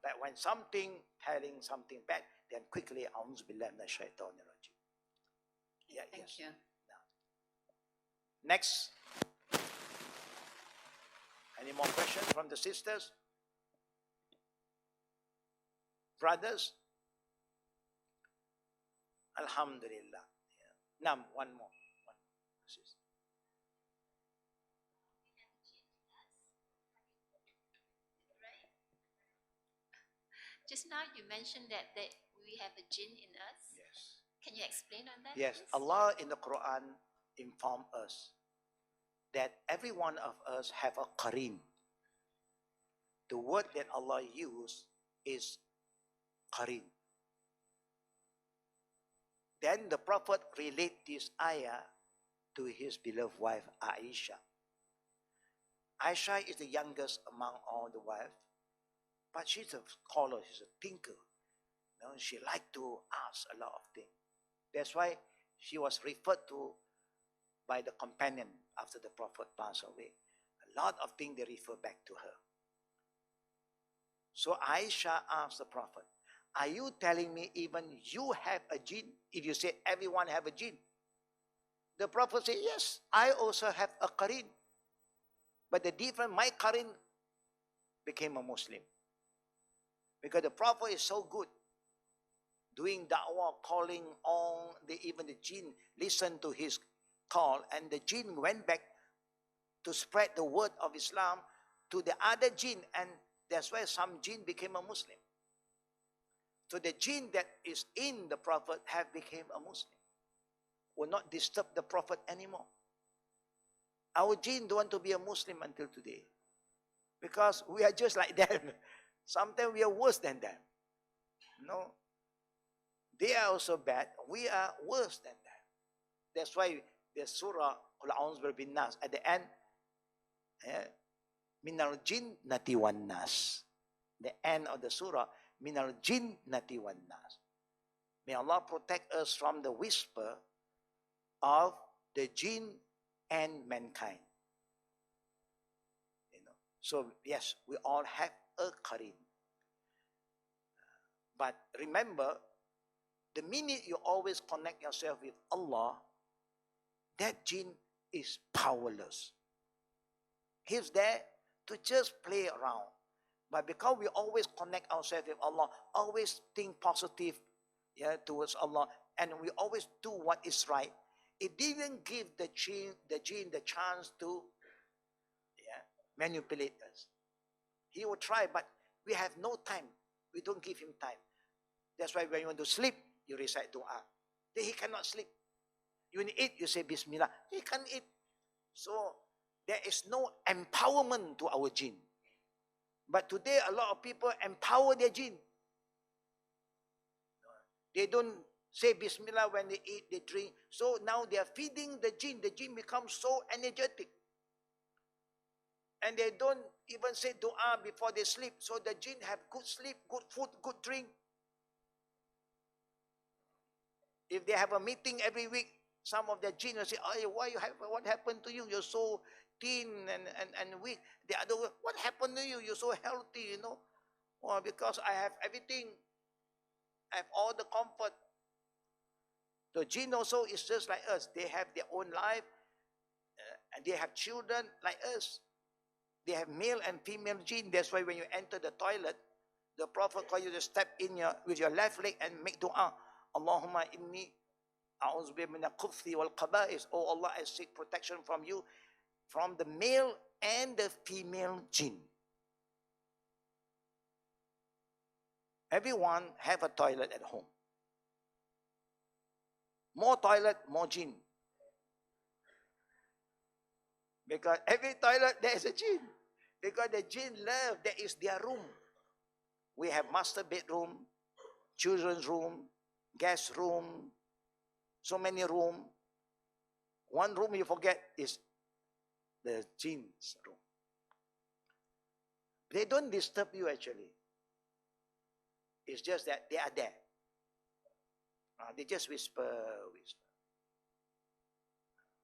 But when something, telling something bad, then quickly, A'udhu billahi minash shaitanir rajim. Yeah, Thank yes. you. Next. Any more questions from the sisters? Brothers? Alhamdulillah. Yeah. Now, one more. Sister. Just now you mentioned that we have a jinn in us. Yes. Can you explain on that? Yes. please? Allah in the Quran informed us that every one of us have a qarin. The word that Allah used is qarin. Then the Prophet relate this ayah to his beloved wife Aisha. Aisha is the youngest among all the wives, but she's a scholar, she's a thinker. You know, she liked to ask a lot of things. That's why she was referred to by the companion after the Prophet passed away. A lot of things they refer back to her. So Aisha asked the Prophet, are you telling me even you have a jinn? If you say everyone have a jinn. The Prophet said, yes, I also have a qarin. But the difference, my qarin became a Muslim. Because the Prophet is so good, doing da'wah, calling on even the jinn, listened to his call, and the jinn went back to spread the word of Islam to the other jinn, and that's why some jinn became a Muslim. So the jinn that is in the Prophet have become a Muslim. Will not disturb the Prophet anymore. Our jinn don't want to be a Muslim until today. Because we are just like them. Sometimes we are worse than them. No. They are also bad. We are worse than them. That's why the surah, Qul a'udhu bin nas, at the end, Minal jinnati wan nas. The end of the surah, Minal jinnati wan nas. May Allah protect us from the whisper of the jinn and mankind. You know. So yes, we all have a qarin. But remember, the minute you always connect yourself with Allah, that jinn is powerless. He's there to just play around. But because we always connect ourselves with Allah, always think positive towards Allah, and we always do what is right, it didn't give the jinn the chance to manipulate us. He will try, but we have no time. We don't give him time. That's why when you want to sleep, you recite dua. Then he cannot sleep. You want to eat, you say Bismillah. He can't eat. So there is no empowerment to our jinn. But today, a lot of people empower their jinn. They don't say Bismillah when they eat, they drink. So now they are feeding the jinn. The jinn becomes so energetic. And they don't even say dua before they sleep. So the jinn have good sleep, good food, good drink. If they have a meeting every week, some of the jinn will say, oh, what happened to you? You're so thin and weak. The other way, what happened to you? You're so healthy, you know. Well, because I have everything. I have all the comfort. The jinn also is just like us. They have their own life. And they have children like us. They have male and female jinn. That's why when you enter the toilet, the Prophet calls you to step in with your left leg and make dua. Allahumma inni a'udhu min al-khubuthi wal qaba'is. Oh Allah, I seek protection from you, from the male and the female jinn. Everyone have a toilet at home. More toilet, more jinn. Because every toilet there is a jinn. Because the jinn love, that is their room. We have master bedroom, children's room, guest room, so many rooms. One room you forget is the jinn's room. They don't disturb you actually. It's just that they are there. They just whisper.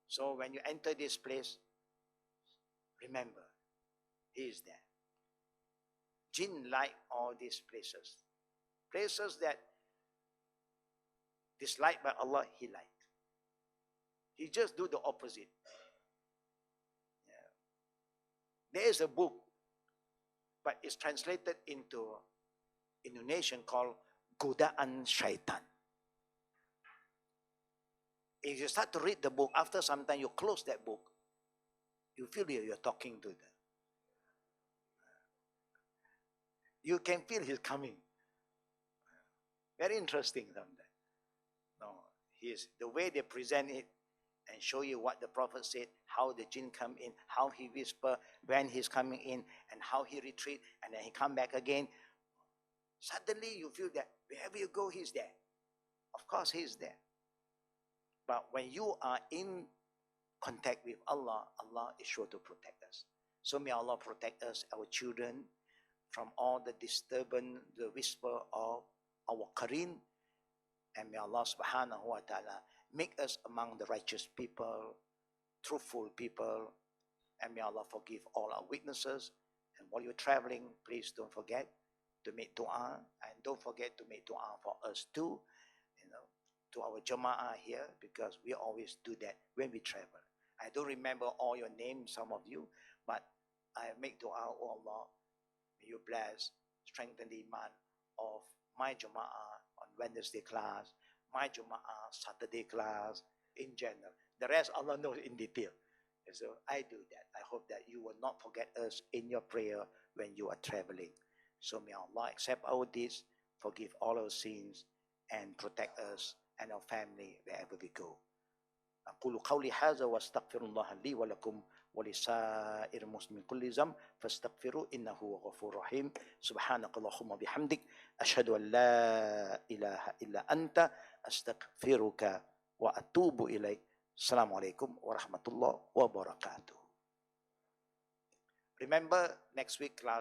So when you enter this place, remember, he is there. Jinn like all these places. Places that disliked by Allah, he liked. He just do the opposite. There is a book, but it's translated into Indonesian called Godaan Syaitan. If you start to read the book, after some time you close that book, you feel you're talking to them. You can feel he's coming. Very interesting sometimes. No, the way they present it, and show you what the Prophet said, how the jinn come in, how he whisper, when he's coming in, and how he retreat, and then he come back again. Suddenly you feel that wherever you go, he's there. Of course, he's there. But when you are in contact with Allah, Allah is sure to protect us. So may Allah protect us, our children, from all the disturbance, the whisper of our qarin. And may Allah subhanahu wa ta'ala make us among the righteous people, truthful people. And may Allah forgive all our weaknesses. And while you're traveling, please don't forget to make dua. And don't forget to make dua for us too, to our jama'ah here, because we always do that when we travel. I don't remember all your names, some of you, but I make dua, oh Allah, may you bless, strengthen the iman of my jama'ah on Wednesday class, my jama'ah Saturday class, in general. The rest Allah knows in detail. And so I do that. I hope that you will not forget us in your prayer when you are traveling. So may Allah accept our deeds, forgive all our sins, and protect us and our family wherever we go. أقول قولي هذا واستغفر الله لي ولكم ولسائر المسلمين كل ذنب فاستغفروا إنه هو غفور رحيم. سبحانك اللهم وبحمدك أشهد أن لا إله إلا أنت أستغفرك وأتوب إليك. السلام عليكم ورحمة الله وبركاته. Remember, next week class